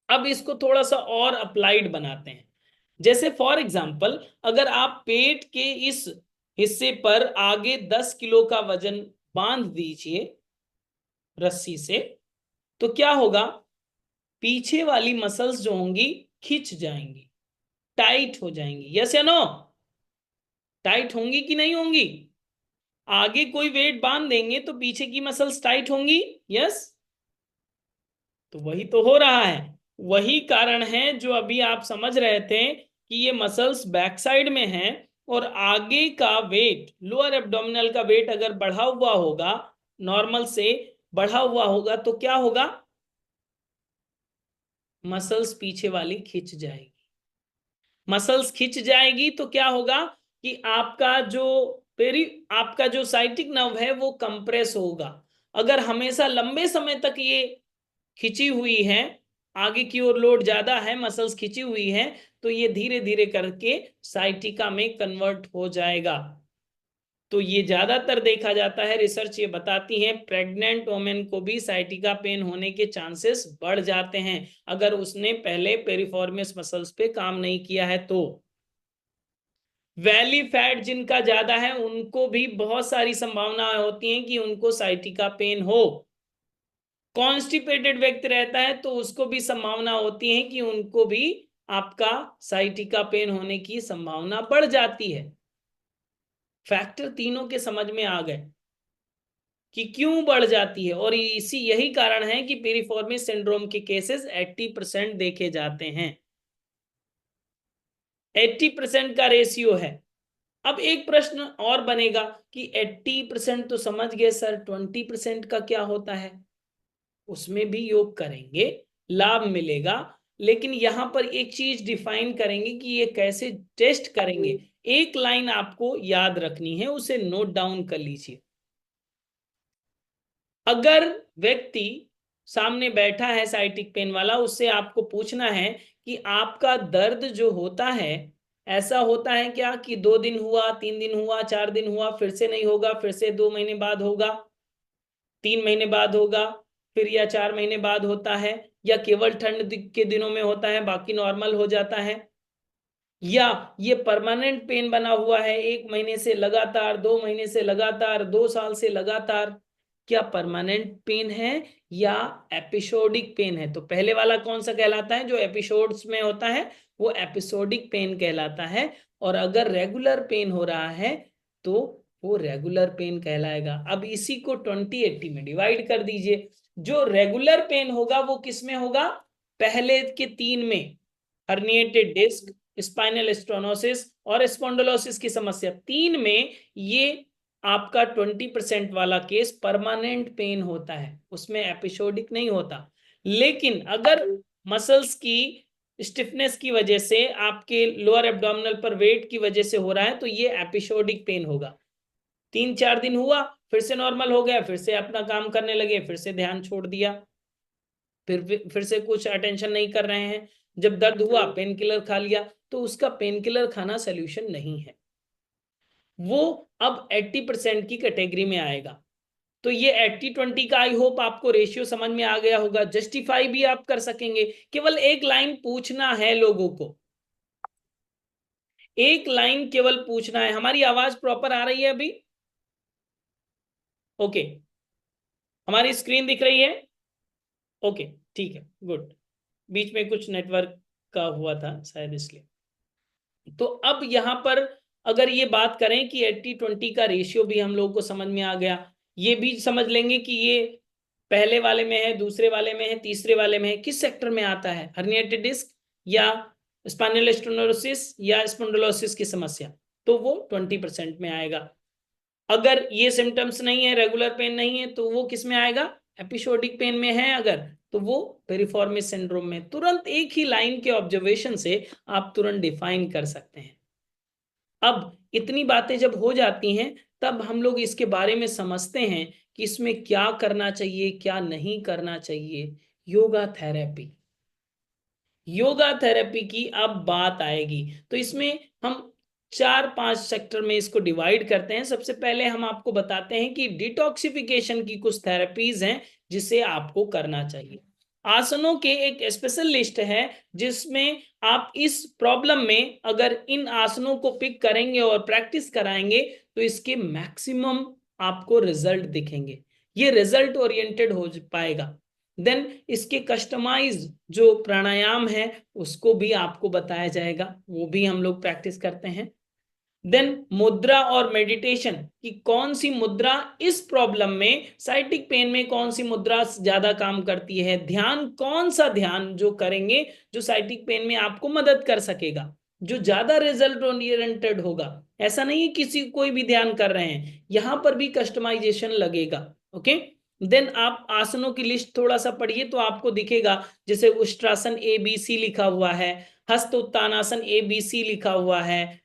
अब इसको थोड़ा सा और अप्लाइड बनाते हैं। जैसे फॉर एग्जांपल, अगर आप पेट के इस हिस्से पर आगे 10 किलो का वजन बांध दीजिए रस्सी से, तो क्या होगा? पीछे वाली मसल्स जो होंगी खिंच जाएंगी, टाइट हो जाएंगी। यस या नो? टाइट होंगी कि नहीं होंगी? आगे कोई वेट बांध देंगे तो पीछे की मसल्स टाइट होंगी। यस, तो वही तो हो रहा है। वही कारण है जो अभी आप समझ रहे थे कि ये मसल्स बैक साइड में हैं, और आगे का वेट, लोअर एब्डोमिनल का वेट अगर बढ़ा हुआ होगा, नॉर्मल से बढ़ा हुआ होगा, तो क्या होगा? मसल्स पीछे वाली खिंच जाएगी। मसल्स खिंच जाएगी तो क्या होगा कि आपका जो साइटिक नर्व है वो कंप्रेस होगा। अगर हमेशा लंबे समय तक ये खिंची हुई है, आगे की ओर लोड ज्यादा है, मसल्स खिंची हुई है, तो ये धीरे धीरे करके साइटिका में कन्वर्ट हो जाएगा। तो ये ज्यादातर देखा जाता है, रिसर्च ये बताती है, प्रेग्नेंट वोमेन को भी साइटिका पेन होने के चांसेस बढ़ जाते हैं अगर उसने पहले पेरिफॉर्मिस मसल्स पे काम नहीं किया है तो। वैली फैट जिनका ज्यादा है उनको भी बहुत सारी संभावनाएं होती हैं कि उनको साइटिका पेन हो। कॉन्स्टिपेटेड व्यक्ति रहता है तो उसको भी संभावना होती है कि उनको भी आपका साइटिका पेन होने की संभावना बढ़ जाती है। फैक्टर तीनों के समझ में आ गए कि क्यों बढ़ जाती है, और यही कारण है कि पेरिफॉर्मिस सिंड्रोम के केसेस 80% देखे जाते हैं। 80% का रेशियो है। अब एक प्रश्न और बनेगा कि 80% तो समझ गए सर, 20% का क्या होता है? उसमें भी योग करेंगे, लाभ मिलेगा, लेकिन यहां पर एक चीज डिफाइन करेंगे कि ये कैसे टेस्ट करेंगे। एक लाइन आपको याद रखनी है, उसे नोट डाउन कर लीजिए। अगर व्यक्ति सामने बैठा है साइटिक पेन वाला, उससे आपको पूछना है कि आपका दर्द जो होता है, ऐसा होता है क्या कि 2 दिन हुआ, 3 दिन हुआ, 4 दिन हुआ, फिर से नहीं होगा, फिर से 2 महीने बाद होगा, 3 महीने बाद होगा, फिर या 4 महीने बाद होता है, या केवल ठंड के दिनों में होता है बाकी नॉर्मल हो जाता है, या ये परमानेंट पेन बना हुआ है 1 महीने से लगातार, 2 महीने से लगातार, 2 साल से लगातार? क्या परमानेंट पेन है या एपिसोडिक पेन है? तो पहले वाला कौन सा कहलाता है? जो एपिसोड्स में होता है वो एपिसोडिक पेन कहलाता है। और अगर रेगुलर पेन हो रहा है तो वो रेगुलर पेन कहलाएगा। अब इसी को 20/80 में डिवाइड कर दीजिए। जो रेगुलर पेन होगा वो किस में होगा? पहले के 3 में, हर्निएटेड डिस्क, स्पाइनल स्टोनोसिस और स्पॉन्डिलोसिस की समस्या, 3 में ये आपका 20% वाला केस परमानेंट पेन होता है, उसमें एपिसोडिक नहीं होता। लेकिन अगर मसल्स की स्टिफनेस की वजह से, आपके लोअर एब्डोमिनल पर वेट की वजह से हो रहा है, तो ये एपिसोडिक पेन होगा। 3-4 दिन हुआ, फिर से नॉर्मल हो गया, फिर से अपना काम करने लगे, फिर से ध्यान छोड़ दिया, फिर से कुछ अटेंशन नहीं कर रहे हैं। जब दर्द हुआ पेन किलर खा लिया, तो उसका पेन किलर खाना सोल्यूशन नहीं है, वो अब 80% की कैटेगरी में आएगा। तो ये 80-20 का आई होप आपको रेशियो समझ में आ गया होगा। जस्टिफाई भी आप कर सकेंगे। केवल एक लाइन पूछना है लोगों को, एक लाइन केवल पूछना है। हमारी आवाज प्रॉपर आ रही है अभी? ओके, हमारी स्क्रीन दिख रही है? ओके, ठीक है, गुड। बीच में कुछ नेटवर्क का हुआ था शायद, इसलिए। तो अब यहां पर अगर ये बात करें कि 80-20 का रेशियो भी हम लोगों को समझ में आ गया, ये भी समझ लेंगे कि ये पहले वाले में है, दूसरे वाले में है, तीसरे वाले में है, किस सेक्टर में आता है, हर्निएटेड डिस्क या स्पाइनल स्टेनोसिस या स्पॉन्डिलोसिस की समस्या, तो वो 20% में आएगा। अगर ये सिम्टम्स नहीं है, रेगुलर पेन नहीं है, तो वो किस में आएगा? एपिसोडिक पेन में है अगर, तो वो पेरिफॉर्मिस सिंड्रोम में। तुरंत एक ही लाइन के ऑब्जर्वेशन से आप तुरंत डिफाइन कर सकते हैं। अब इतनी बातें जब हो जाती हैं, तब हम लोग इसके बारे में समझते हैं कि इसमें क्या करना चाहिए, क्या नहीं करना चाहिए। योगा थेरेपी। योगा थेरेपी की अब बात आएगी तो इसमें हम 4-5 सेक्टर में इसको डिवाइड करते हैं। सबसे पहले हम आपको बताते हैं कि डिटॉक्सिफिकेशन की कुछ थेरेपीज हैं जिसे आपको करना चाहिए। आसनों के एक स्पेशल लिस्ट है जिसमें आप इस प्रॉब्लम में अगर इन आसनों को पिक करेंगे और प्रैक्टिस कराएंगे तो इसके मैक्सिमम आपको रिजल्ट दिखेंगे। ये रिजल्ट ओरिएंटेड हो पाएगा। देन इसके कस्टमाइज जो प्राणायाम है उसको भी आपको बताया जाएगा, वो भी हम लोग प्रैक्टिस करते हैं। देन मुद्रा और मेडिटेशन कि कौन सी मुद्रा इस प्रॉब्लम में, साइटिक पेन में कौन सी मुद्रा ज्यादा काम करती है, ध्यान कौन सा ध्यान जो करेंगे जो साइटिक पेन में आपको मदद कर सकेगा, जो ज्यादा रिजल्ट ओरिएंटेड होगा। ऐसा नहीं है किसी कोई भी ध्यान कर रहे हैं, यहां पर भी कस्टमाइजेशन लगेगा। ओके। देन आप आसनों की लिस्ट थोड़ा सा पढ़िए तो आपको दिखेगा, जैसे उष्ट्रासन ABC लिखा हुआ है, हस्त उत्तानासन ABC लिखा हुआ है,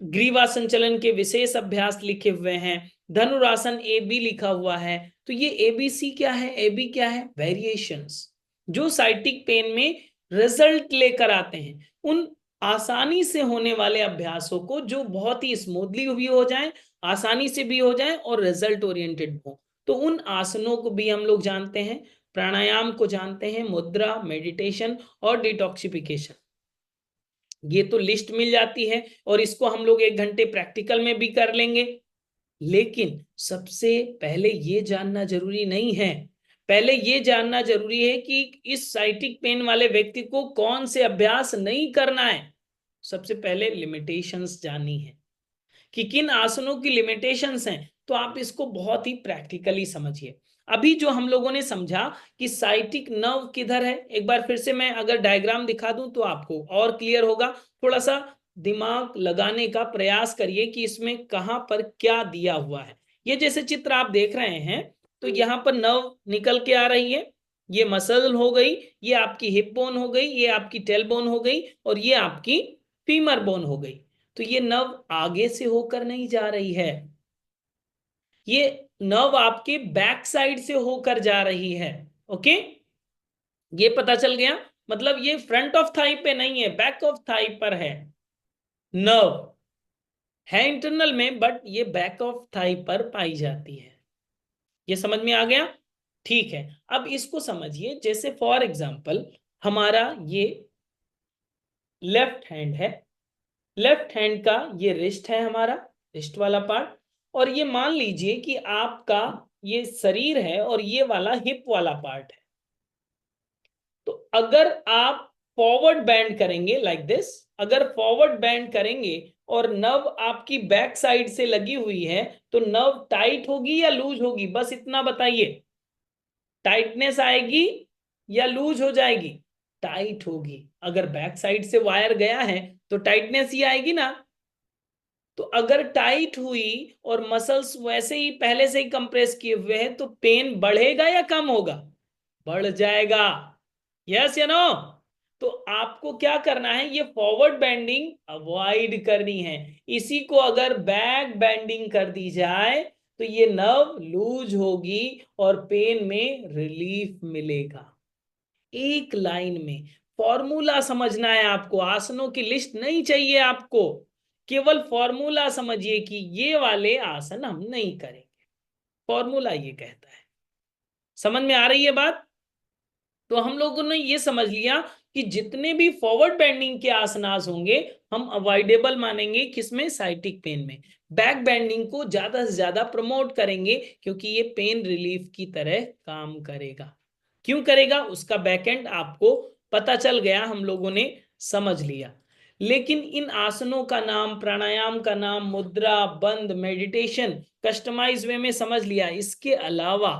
ग्रीवा संचलन के विशेष अभ्यास लिखे हुए हैं, धनुरासन AB लिखा हुआ है। तो ये ABC क्या है, AB क्या है, वेरिएशंस जो साइटिक पेन में रिजल्ट लेकर आते हैं। उन आसानी से होने वाले अभ्यासों को जो बहुत ही स्मूथली भी हो जाए, आसानी से भी हो जाए और रिजल्ट ओरिएंटेड हो, तो उन आसनों को भी हम लोग जानते हैं, प्राणायाम को जानते हैं, मुद्रा, मेडिटेशन और डिटॉक्सिफिकेशन। ये तो लिस्ट मिल जाती है और इसको हम लोग 1 घंटे प्रैक्टिकल में भी कर लेंगे। लेकिन सबसे पहले ये जानना जरूरी नहीं है, पहले ये जानना जरूरी है कि इस साइटिक पेन वाले व्यक्ति को कौन से अभ्यास नहीं करना है। सबसे पहले लिमिटेशंस जाननी है कि किन आसनों की लिमिटेशंस हैं, तो आप इसको बहुत ही प्रैक्टिकली समझिए। अभी जो हम लोगों ने समझा कि साइटिक नर्व किधर है, एक बार फिर से मैं अगर डायग्राम दिखा दूं तो आपको और क्लियर होगा। थोड़ा सा दिमाग लगाने का प्रयास करिए कि इसमें कहां पर क्या दिया हुआ है। ये जैसे चित्र आप देख रहे हैं तो यहाँ पर नर्व निकल के आ रही है, ये मसल हो गई, ये आपकी हिप बोन हो गई, ये आपकी टेल बोन हो गई और ये आपकी फीमर बोन हो गई। तो ये नर्व आगे से होकर नहीं जा रही है, ये नर्व आपके बैक साइड से होकर जा रही है। ओके, ये पता चल गया। मतलब ये फ्रंट ऑफ थाई पे नहीं है, बैक ऑफ थाई पर है। नर्व है इंटरनल में बट ये बैक ऑफ थाई पर पाई जाती है। ये समझ में आ गया? ठीक है, अब इसको समझिए। जैसे फॉर एग्जांपल हमारा ये लेफ्ट हैंड है, लेफ्ट हैंड का ये रिस्ट है, हमारा रिस्ट वाला पार्ट, और ये मान लीजिए कि आपका ये शरीर है और ये वाला हिप वाला पार्ट है। तो अगर आप फॉरवर्ड बैंड करेंगे लाइक दिस, अगर फॉरवर्ड बैंड करेंगे और नर्व आपकी बैक साइड से लगी हुई है तो नर्व टाइट होगी या लूज होगी, बस इतना बताइए। टाइटनेस आएगी या लूज हो जाएगी? टाइट होगी। अगर बैक साइड से वायर गया है तो टाइटनेस ही आएगी ना। तो अगर टाइट हुई और मसल्स वैसे ही पहले से ही कंप्रेस किए हुए हैं तो पेन बढ़ेगा या कम होगा? बढ़ जाएगा। यस या नो? तो आपको क्या करना है, ये फॉरवर्ड बेंडिंग अवॉइड करनी है। इसी को अगर बैक बेंडिंग कर दी जाए तो ये नर्व लूज होगी और पेन में रिलीफ मिलेगा। एक लाइन में फॉर्मूला समझना है आपको, आसनों की लिस्ट नहीं चाहिए आपको, केवल फॉर्मूला समझिए कि ये वाले आसन हम नहीं करेंगे। फॉर्मूला ये कहता है। समझ में आ रही है बात? तो हम लोगों ने ये समझ लिया कि जितने भी फॉरवर्ड बेंडिंग के आसनास होंगे हम अवॉइडेबल मानेंगे, किसमें? साइटिक पेन में। बैक बेंडिंग को ज्यादा से ज्यादा प्रमोट करेंगे क्योंकि ये पेन रिलीफ की तरह काम करेगा। क्यों करेगा उसका बैकएंड आपको पता चल गया, हम लोगों ने समझ लिया। लेकिन इन आसनों का नाम, प्राणायाम का नाम, मुद्रा, बंद, मेडिटेशन कस्टमाइज वे में समझ लिया। इसके अलावा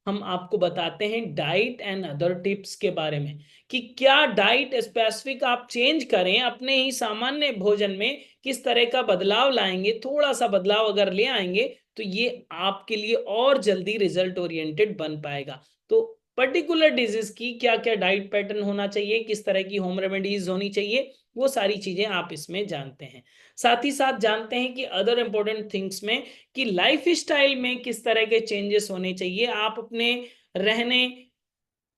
हम आपको बताते हैं डाइट एंड अदर टिप्स के बारे में कि क्या डाइट स्पेसिफिक आप चेंज करें अपने ही सामान्य भोजन में, किस तरह का बदलाव लाएंगे। थोड़ा सा बदलाव अगर ले आएंगे तो ये आपके लिए और जल्दी रिजल्ट ओरिएंटेड बन पाएगा। तो पर्टिकुलर डिजीज की क्या क्या डाइट पैटर्न होना चाहिए, किस तरह की होम रेमेडीज होनी चाहिए, वो सारी चीजें आप इसमें जानते हैं। साथ ही साथ जानते हैं कि अदर इंपॉर्टेंट थिंग्स में कि लाइफ स्टाइल में किस तरह के चेंजेस होने चाहिए। आप अपने रहने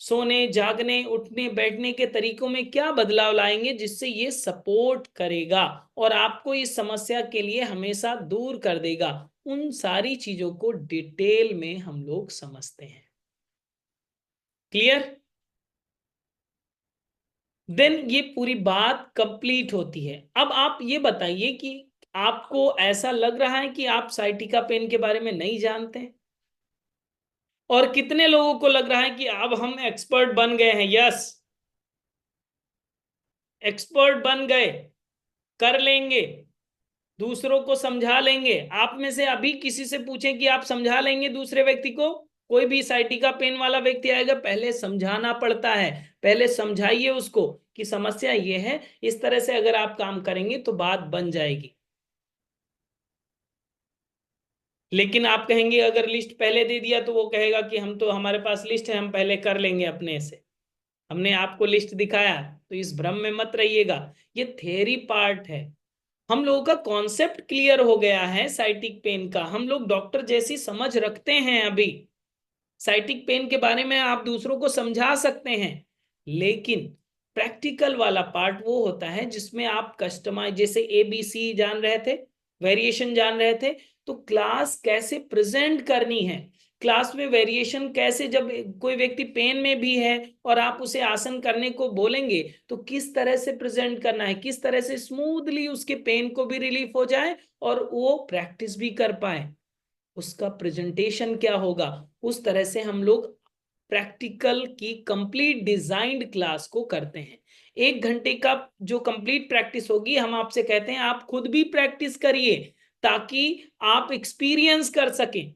सोने, जागने, उठने, बैठने के तरीकों में क्या बदलाव लाएंगे जिससे ये सपोर्ट करेगा और आपको इस समस्या के लिए हमेशा दूर कर देगा। उन सारी चीजों को डिटेल में हम लोग समझते हैं। क्लियर? देन ये पूरी बात कंप्लीट होती है। अब आप ये बताइए कि आपको ऐसा लग रहा है कि आप साइटिका पेन के बारे में नहीं जानते हैं? और कितने लोगों को लग रहा है कि अब हम एक्सपर्ट बन गए हैं? यस, एक्सपर्ट बन गए, कर लेंगे, दूसरों को समझा लेंगे। आप में से अभी किसी से पूछें कि आप समझा लेंगे दूसरे व्यक्ति को? कोई भी साइटिका पेन वाला व्यक्ति आएगा, पहले समझाना पड़ता है। पहले समझाइए उसको कि समस्या ये है, इस तरह से अगर आप काम करेंगे तो बात बन जाएगी। लेकिन आप कहेंगे अगर लिस्ट पहले दे दिया तो वो कहेगा कि हम तो, हमारे पास लिस्ट है, हम पहले कर लेंगे अपने से। हमने आपको लिस्ट दिखाया, तो इस भ्रम में मत रहिएगा। ये थ्योरी पार्ट है। हम लोगों का कॉन्सेप्ट क्लियर हो गया है साइटिक पेन का। हम लोग डॉक्टर जैसी समझ रखते हैं अभी। साइटिक पेन के बारे में आप दूसरों को समझा सकते हैं, लेकिन प्रैक्टिकल वाला पार्ट वो होता है जिसमें आप कस्टमाइज, जैसे ABC जान रहे थे, वेरिएशन जान रहे थे, तो क्लास कैसे प्रेजेंट करनी है, क्लास में वेरिएशन कैसे, जब कोई व्यक्ति पेन में भी है और आप उसे आसन करने को बोलेंगे तो किस तरह से प्रेजेंट करना है, किस तरह से स्मूथली उसके पेन को भी रिलीफ हो जाए और वो प्रैक्टिस भी कर पाए, उसका प्रेजेंटेशन क्या होगा, उस तरह से हम लोग प्रैक्टिकल की कंप्लीट डिजाइंड क्लास को करते हैं। 1 घंटे का जो कंप्लीट प्रैक्टिस होगी, हम आपसे कहते हैं आप खुद भी प्रैक्टिस करिए ताकि आप एक्सपीरियंस कर सकें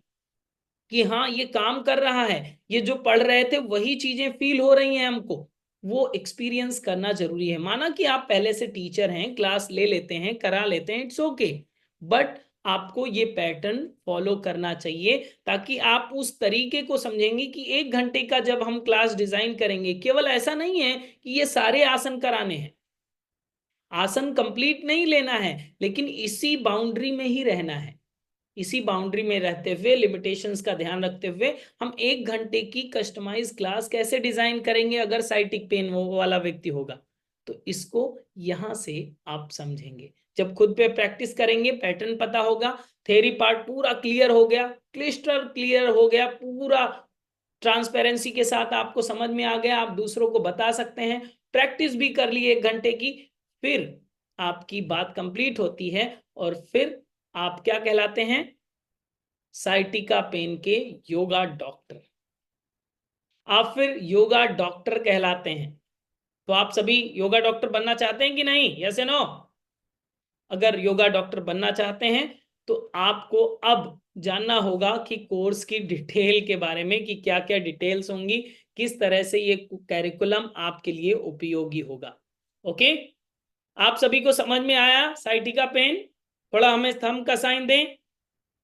कि हाँ ये काम कर रहा है, ये जो पढ़ रहे थे वही चीजें फील हो रही हैं हमको। वो एक्सपीरियंस करना जरूरी है। माना कि आप पहले से टीचर हैं, क्लास ले लेते हैं, करा लेते हैं, इट्स ओके, बट आपको ये पैटर्न फॉलो करना चाहिए ताकि आप उस तरीके को समझेंगे कि 1 घंटे का जब हम क्लास डिजाइन करेंगे, केवल ऐसा नहीं है कि ये सारे आसन कराने हैं, आसन कंप्लीट नहीं लेना है, लेकिन इसी बाउंड्री में ही रहना है। इसी बाउंड्री में रहते हुए, लिमिटेशंस का ध्यान रखते हुए, हम 1 घंटे की कस्टमाइज क्लास कैसे डिजाइन करेंगे अगर साइटिक पेन वाला व्यक्ति होगा, तो इसको यहां से आप समझेंगे। जब खुद पे प्रैक्टिस करेंगे, पैटर्न पता होगा, थ्योरी पार्ट पूरा क्लियर हो गया, क्लिस्टर क्लियर हो गया, पूरा ट्रांसपेरेंसी के साथ आपको समझ में आ गया, आप दूसरों को बता सकते हैं, प्रैक्टिस भी कर ली 1 घंटे की, फिर आपकी बात कंप्लीट होती है और फिर आप क्या कहलाते हैं? साइटिका पेन के योगा डॉक्टर। आप फिर योगा डॉक्टर कहलाते हैं। तो आप सभी योगा डॉक्टर बनना चाहते हैं कि नहीं? यस या नो? अगर योगा डॉक्टर बनना चाहते हैं तो आपको अब जानना होगा कि कोर्स की डिटेल के बारे में, कि क्या क्या डिटेल्स होंगी, किस तरह से ये कैरिकुलम आपके लिए उपयोगी होगा। ओके, आप सभी को समझ में आया साइटिका पेन? थोड़ा हमें थंब का साइन दें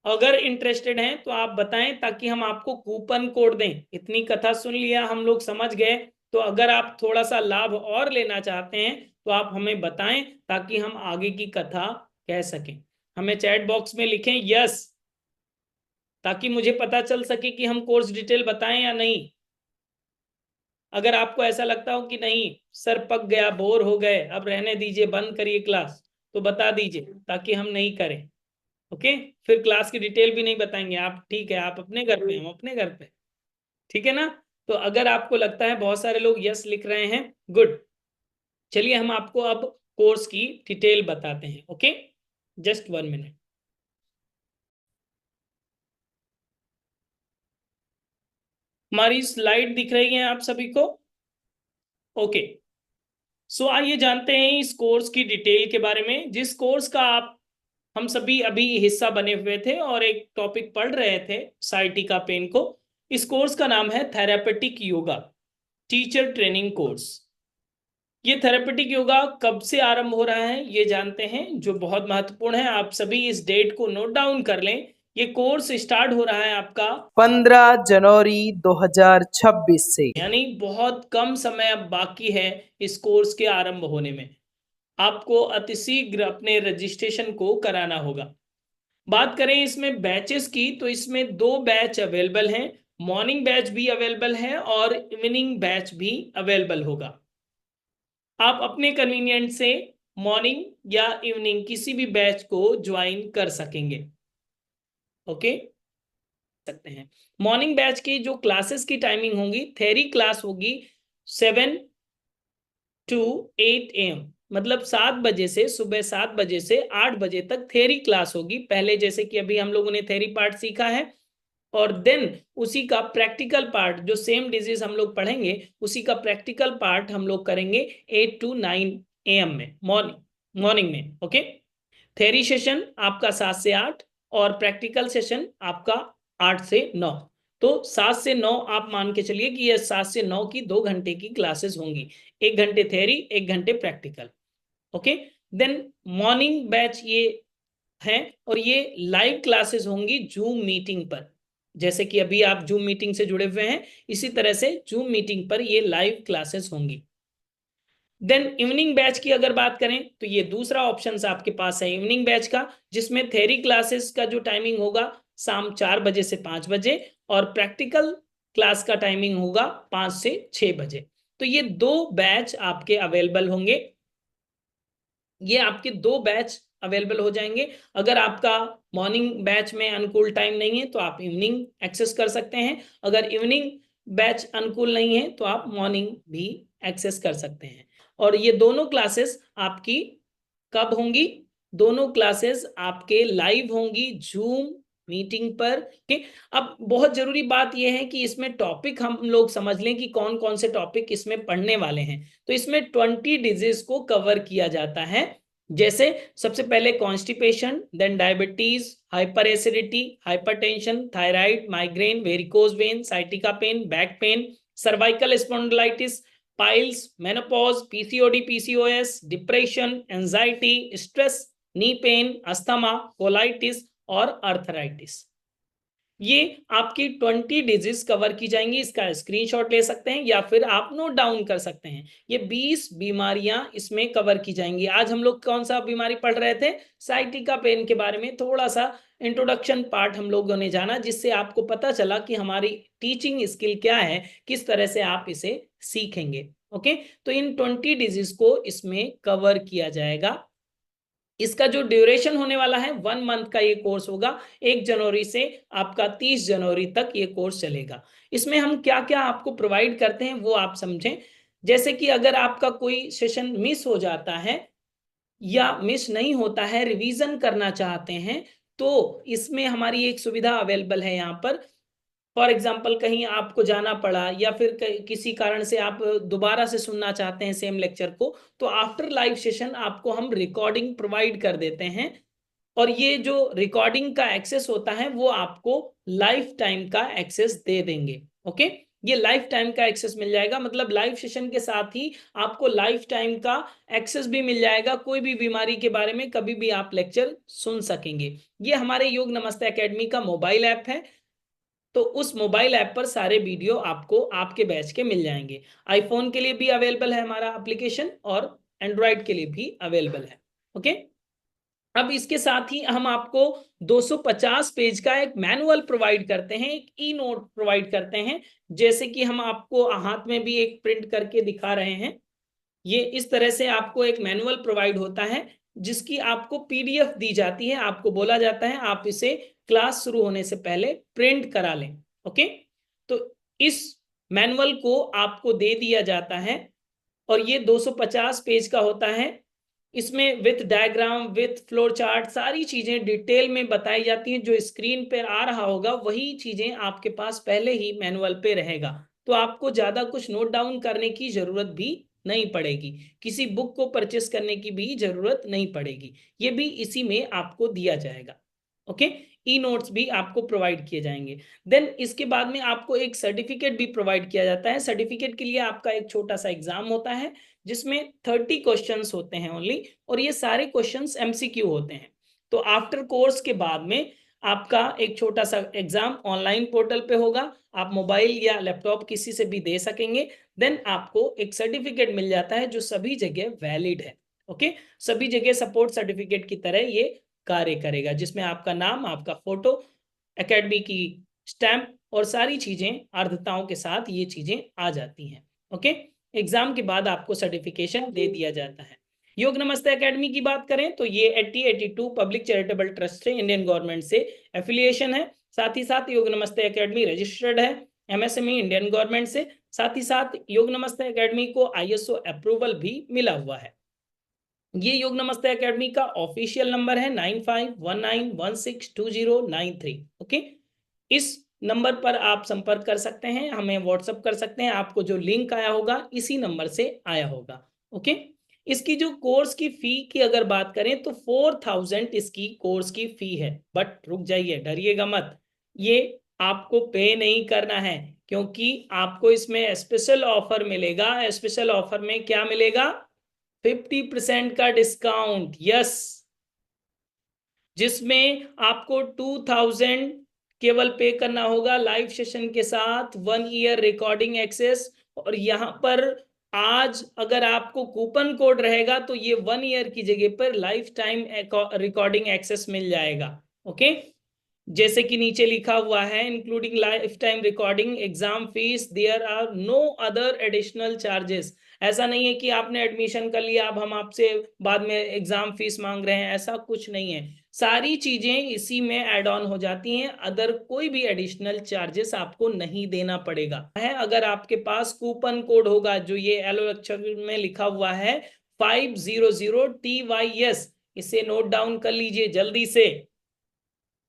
अगर इंटरेस्टेड हैं तो आप बताएं ताकि हम आपको कूपन कोड दें। इतनी कथा सुन लिया, हम लोग समझ गए, तो अगर आप थोड़ा सा लाभ और लेना चाहते हैं तो आप हमें बताएं ताकि हम आगे की कथा कह सकें। हमें चैट बॉक्स में लिखें यस, ताकि मुझे पता चल सके कि हम कोर्स डिटेल बताएं या नहीं। अगर आपको ऐसा लगता हो कि नहीं सर पक गया, बोर हो गए, अब रहने दीजिए, बंद करिए क्लास, तो बता दीजिए ताकि हम नहीं करें। ओके, फिर क्लास की डिटेल भी नहीं बताएंगे आप, ठीक है? आप अपने घर पे, हम अपने घर पे, ठीक है ना? तो अगर आपको लगता है, बहुत सारे लोग यस लिख रहे हैं, गुड, चलिए हम आपको अब कोर्स की डिटेल बताते हैं। Okay, just 1 minute. हमारी स्लाइड दिख रही है आप सभी को? ओके, सो आइए जानते हैं इस कोर्स की डिटेल के बारे में, जिस कोर्स का आप, हम सभी अभी हिस्सा बने हुए थे और एक टॉपिक पढ़ रहे थे साइटिका पेन को। इस कोर्स का नाम है therapeutic yoga teacher training course. ये थेरेपेटिक योगा कब से आरंभ हो रहा है ये जानते हैं, जो बहुत महत्वपूर्ण है। आप सभी इस डेट को नोट डाउन कर लें। ये कोर्स स्टार्ट हो रहा है आपका 15 जनवरी 2026 से, यानी बहुत कम समय अब बाकी है इस कोर्स के आरंभ होने में। आपको अतिशीघ्र अपने रजिस्ट्रेशन को कराना होगा। बात करें इसमें बैचेस की, तो इसमें 2 बैच अवेलेबल हैं, मॉर्निंग बैच भी अवेलेबल है और इवनिंग बैच भी अवेलेबल होगा। आप अपने कन्वीनियंट से मॉर्निंग या इवनिंग किसी भी बैच को ज्वाइन कर सकेंगे। ओके, सकते हैं। मॉर्निंग बैच की जो क्लासेस की टाइमिंग होंगी, थ्योरी क्लास होगी 7 to 8 AM, मतलब 7 बजे से, सुबह 7 बजे से 8 बजे तक थ्योरी क्लास होगी। पहले जैसे कि अभी हम लोगों ने थ्योरी पार्ट सीखा है, और देन उसी का प्रैक्टिकल पार्ट, जो सेम डिजीज हम लोग पढ़ेंगे, उसी का प्रैक्टिकल पार्ट हम लोग करेंगे 8 to 9 AM में, मॉर्निंग में। ओके, थ्योरी सेशन आपका 7 से 8 और प्रैक्टिकल सेशन आपका 8 से 9। तो 7 से 9 आप मान के चलिए कि ये 7 से 9 की 2 घंटे की क्लासेस होंगी, 1 घंटे थ्योरी 1 घंटे practical. Okay, then morning batch ये है, और ये लाइव क्लासेस होंगी जूम मीटिंग पर। जैसे कि अभी आप जूम मीटिंग से जुड़े हुए हैं, इसी तरह से जूम मीटिंग पर ये लाइव क्लासेस होंगी। देन इवनिंग बैच की अगर बात करें तो ये दूसरा ऑप्शन आपके पास है इवनिंग बैच का, जिसमें थ्योरी क्लासेस का जो टाइमिंग होगा शाम 4 बजे से 5 बजे, और प्रैक्टिकल क्लास का टाइमिंग होगा 5 से 6 बजे। तो ये 2 बैच आपके अवेलेबल होंगे, ये आपके 2 बैच अवेलेबल हो जाएंगे। अगर आपका मॉर्निंग बैच में अनुकूल टाइम नहीं है तो आप इवनिंग एक्सेस कर सकते हैं, अगर इवनिंग बैच अनुकूल नहीं है तो आप मॉर्निंग भी एक्सेस कर सकते हैं। और ये दोनों क्लासेस आपकी कब होंगी? दोनों क्लासेस आपके लाइव होंगी जूम मीटिंग पर के। अब बहुत जरूरी बात यह है कि इसमें टॉपिक हम लोग समझ लें कि कौन कौन से टॉपिक इसमें पढ़ने वाले हैं। तो इसमें 20 डिजीज को कवर किया जाता है, जैसे सबसे पहले constipation, then diabetes, hyper acidity, hypertension, thyroid, migraine, varicose vein, sciatica pain, back pain, cervical spondylitis, piles, menopause, PCOD, PCOS, depression, anxiety, stress, knee pain, asthma, colitis और अर्थराइटिस। ये आपकी 20 डिजीज कवर की जाएंगी। इसका स्क्रीनशॉट ले सकते हैं या फिर आप नोट डाउन कर सकते हैं। ये 20 बीमारियां इसमें कवर की जाएंगी। आज हम लोग कौन सा बीमारी पढ़ रहे थे? साइटिका पेन के बारे में थोड़ा सा इंट्रोडक्शन पार्ट हम लोगों ने जाना, जिससे आपको पता चला कि हमारी टीचिंग स्किल क्या है, किस तरह से आप इसे सीखेंगे। ओके, तो इन 20 डिजीज को इसमें कवर किया जाएगा। इसका जो ड्यूरेशन होने वाला है 1 मंथ का ये कोर्स होगा। 1 जनवरी से आपका 30 जनवरी तक ये कोर्स चलेगा। इसमें हम क्या क्या आपको प्रोवाइड करते हैं वो आप समझें। जैसे कि अगर आपका कोई सेशन मिस हो जाता है या मिस नहीं होता है, रिवीजन करना चाहते हैं, तो इसमें हमारी एक सुविधा अवेलेबल है यहाँ पर। फॉर एग्जाम्पल कहीं आपको जाना पड़ा या फिर किसी कारण से आप दोबारा से सुनना चाहते हैं सेम लेक्चर को, तो आफ्टर लाइव सेशन आपको हम रिकॉर्डिंग प्रोवाइड कर देते हैं। और ये जो रिकॉर्डिंग का एक्सेस होता है वो आपको लाइफ टाइम का एक्सेस दे देंगे। ओके, ये लाइफ टाइम का एक्सेस मिल जाएगा, मतलब लाइव सेशन के साथ ही आपको लाइफ टाइम का एक्सेस भी मिल जाएगा। कोई भी बीमारी के बारे में कभी भी आप लेक्चर सुन सकेंगे। ये हमारे योग नमस्ते एकेडमी का मोबाइल ऐप है, तो उस मोबाइल ऐप पर सारे वीडियो आपको आपके बैच के मिल जाएंगे। आईफोन के लिए भी अवेलेबल है हमारा एप्लीकेशन, और एंड्रॉयड के लिए भी अवेलेबल है। ओके, अब इसके साथ ही हम आपको 250 पेज का एक मैनुअल प्रोवाइड करते हैं, एक ई नोट प्रोवाइड करते हैं। जैसे कि हम आपको हाथ में भी एक प्रिंट करके दिखा रहे हैं, ये इस तरह से आपको एक मैनुअल प्रोवाइड होता है, जिसकी आपको पीडीएफ दी जाती है। आपको बोला जाता है आप इसे क्लास शुरू होने से पहले प्रिंट करा लें। ओके, तो इस मैनुअल को आपको दे दिया जाता है, और ये 250 पेज का होता है। इसमें with diagram, with flow chart, सारी चीजें डिटेल में बताई जाती हैं। जो स्क्रीन पर आ रहा होगा वही चीजें आपके पास पहले ही मैनुअल पे रहेगा, तो आपको ज्यादा कुछ नोट डाउन करने की जरूरत भी नहीं पड़ेगी, किसी बुक को परचेस करने की भी जरूरत नहीं पड़ेगी। ये भी इसी में आपको दिया जाएगा। ओके, ई नोट्स भी आपको प्रोवाइड किए जाएंगे। देन इसके बाद में आपको एक सर्टिफिकेट भी प्रोवाइड किया जाता है। सर्टिफिकेट के लिए आपका एक छोटा सा एग्जाम होता है, जिसमें 30 क्वेश्चंस होते हैं ओनली, और ये सारे क्वेश्चंस एमसीक्यू होते हैं। तो आफ्टर कोर्स के बाद में आपका एक छोटा सा एग्जाम ऑनलाइन पोर्टल पे होगा, आप मोबाइल या लैपटॉप किसी से भी दे सकेंगे। देन आपको एक सर्टिफिकेट मिल जाता है जो सभी जगह वैलिड है। ओके, सभी जगह सपोर्ट सर्टिफिकेट की तरह ये कार्य करेगा, जिसमें आपका नाम, आपका फोटो, एकेडमी की स्टैम्प और सारी चीजें अर्धताओं के साथ ये चीजें आ जाती हैं। ओके, एग्जाम के बाद आपको सर्टिफिकेशन दे दिया जाता है। योग नमस्ते एकेडमी की बात करें तो ये 8082 पब्लिक चैरिटेबल ट्रस्ट से इंडियन गवर्नमेंट से एफिलिएशन है। साथ ही साथ योग नमस्ते एकेडमी रजिस्टर्ड है एमएसएमई इंडियन गवर्नमेंट से। साथ ही साथ योग नमस्ते एकेडमी को आईएसओ अप्रूवल भी मिला हुआ है। ये योग नमस्ते एकेडमी का ऑफिशियल नंबर है 9519162093। ओके, इस नंबर पर आप संपर्क कर सकते हैं, हमें व्हाट्सअप कर सकते हैं। आपको जो लिंक आया होगा इसी नंबर से आया होगा। ओके, इसकी जो कोर्स की फी की अगर बात करें तो 4000 इसकी कोर्स की फी है। बट रुक जाइए, डरिएगा मत, ये आपको पे नहीं करना है, क्योंकि आपको इसमें स्पेशल ऑफर मिलेगा। स्पेशल ऑफर में क्या मिलेगा? 50% का डिस्काउंट। यस, जिसमें आपको 2000 केवल पे करना होगा लाइव सेशन के साथ, 1 ईयर रिकॉर्डिंग एक्सेस। और यहाँ पर आज अगर आपको कूपन कोड रहेगा तो ये 1 ईयर की जगह पर लाइफ टाइम रिकॉर्डिंग एक्सेस मिल जाएगा। ओके, जैसे कि नीचे लिखा हुआ है, including life time recording, exam fees, there are no other additional charges. ऐसा नहीं है कि आपने एडमिशन कर लिया अब हम आपसे बाद में एग्जाम फीस मांग रहे हैं, ऐसा कुछ नहीं है। सारी चीजें इसी में ऐड ऑन हो जाती हैं, अदर कोई भी एडिशनल चार्जेस आपको नहीं देना पड़ेगा है। अगर आपके पास कूपन कोड होगा जो ये येलो अक्षर में लिखा हुआ है 500TYS, इसे नोट डाउन कर लीजिए जल्दी से।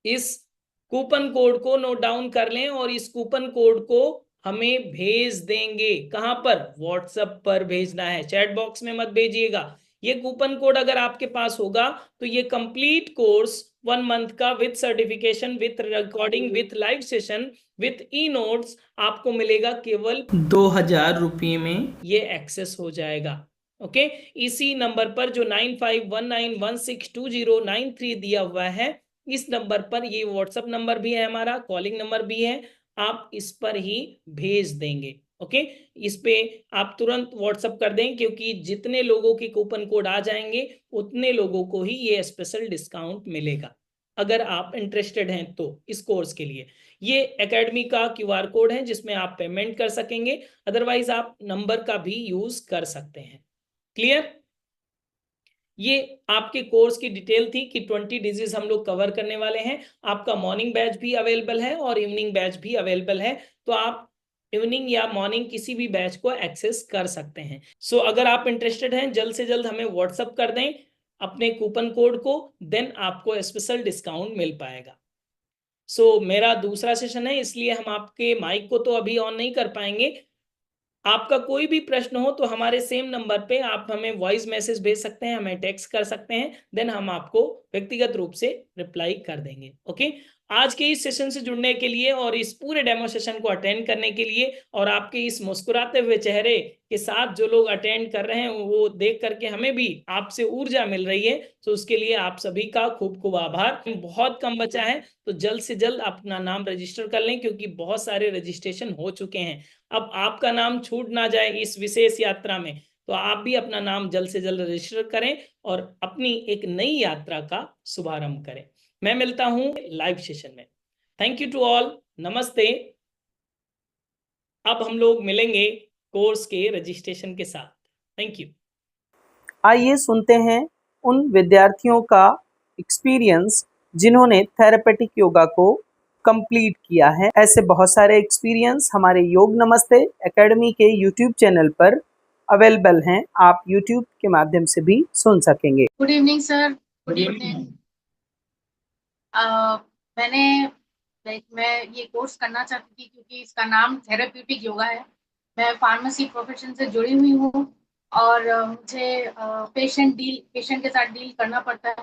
इस कूपन कोड को नोट डाउन कर लें और इस कूपन कोड को हमें भेज देंगे। कहां पर? व्हाट्सएप पर भेजना है, चैट बॉक्स में मत भेजिएगा। ये कूपन कोड अगर आपके पास होगा तो ये कंप्लीट कोर्स 1 मंथ का with certification, with recording, with live session, with e notes आपको मिलेगा केवल 2000 रुपये में ये एक्सेस हो जाएगा। ओके, इसी नंबर पर जो 9519162093 दिया हुआ है, इस नंबर पर, ये व्हाट्सएप नंबर भी है हमारा, कॉलिंग नंबर भी है, आप इस पर ही भेज देंगे। ओके, इस पे आप तुरंत व्हाट्सएप कर दें, क्योंकि जितने लोगों के कूपन कोड आ जाएंगे उतने लोगों को ही ये स्पेशल डिस्काउंट मिलेगा। अगर आप इंटरेस्टेड हैं तो इस कोर्स के लिए ये एकेडमी का क्यूआर कोड है जिसमें आप पेमेंट कर सकेंगे, अदरवाइज आप नंबर का भी यूज कर सकते हैं। क्लियर? ये आपके कोर्स की डिटेल थी कि 20 डिजीज हम लोग कवर करने वाले हैं। आपका मॉर्निंग बैच भी अवेलेबल है और इवनिंग बैच भी अवेलेबल है, तो आप इवनिंग या मॉर्निंग किसी भी बैच को एक्सेस कर सकते हैं। सो अगर आप इंटरेस्टेड हैं, जल्द से जल्द हमें व्हाट्सअप कर दें अपने कूपन कोड को, देन आपको स्पेशल डिस्काउंट मिल पाएगा। सो मेरा दूसरा सेशन है, इसलिए हम आपके माइक को तो अभी ऑन नहीं कर पाएंगे। आपका कोई भी प्रश्न हो तो हमारे सेम नंबर पे आप हमें वॉइस मैसेज भेज सकते हैं, हमें टेक्स्ट कर सकते हैं, देन हम आपको व्यक्तिगत रूप से रिप्लाई कर देंगे। ओके, आज के इस सेशन से जुड़ने के लिए और इस पूरे डेमो सेशन को अटेंड करने के लिए और आपके इस मुस्कुराते हुए चेहरे के साथ जो लोग अटेंड कर रहे हैं वो देख करके हमें भी आपसे ऊर्जा मिल रही है, तो उसके लिए आप सभी का खूब खूब आभार। बहुत कम बचा है, तो जल्द से जल्द अपना नाम रजिस्टर कर लें, क्योंकि बहुत सारे रजिस्ट्रेशन हो चुके हैं। अब आपका नाम छूट ना जाए इस विशेष यात्रा में, तो आप भी अपना नाम जल्द से जल्द रजिस्टर करें और अपनी एक नई यात्रा का शुभारंभ करें। मैं मिलता हूं लाइव सेशन में। थैंक यू टू ऑल, नमस्ते। अब हम लोग मिलेंगे कोर्स के रजिस्ट्रेशन के साथ। Thank you. आइए सुनते हैं उन विद्यार्थियों का एक्सपीरियंस जिन्होंने थेरेपेटिक योगा को कंप्लीट किया है। ऐसे बहुत सारे एक्सपीरियंस हमारे योग नमस्ते एकेडमी के यूट्यूब चैनल पर अवेलेबल हैं, आप यूट्यूब के माध्यम से भी सुन सकेंगे। Good evening sir. Good evening. मैं ये कोर्स करना चाहती थी क्योंकि इसका नाम थेरेप्यूटिक योगा है। मैं फार्मेसी प्रोफेशन से जुड़ी हुई हूँ और मुझे पेशेंट के साथ डील करना पड़ता है।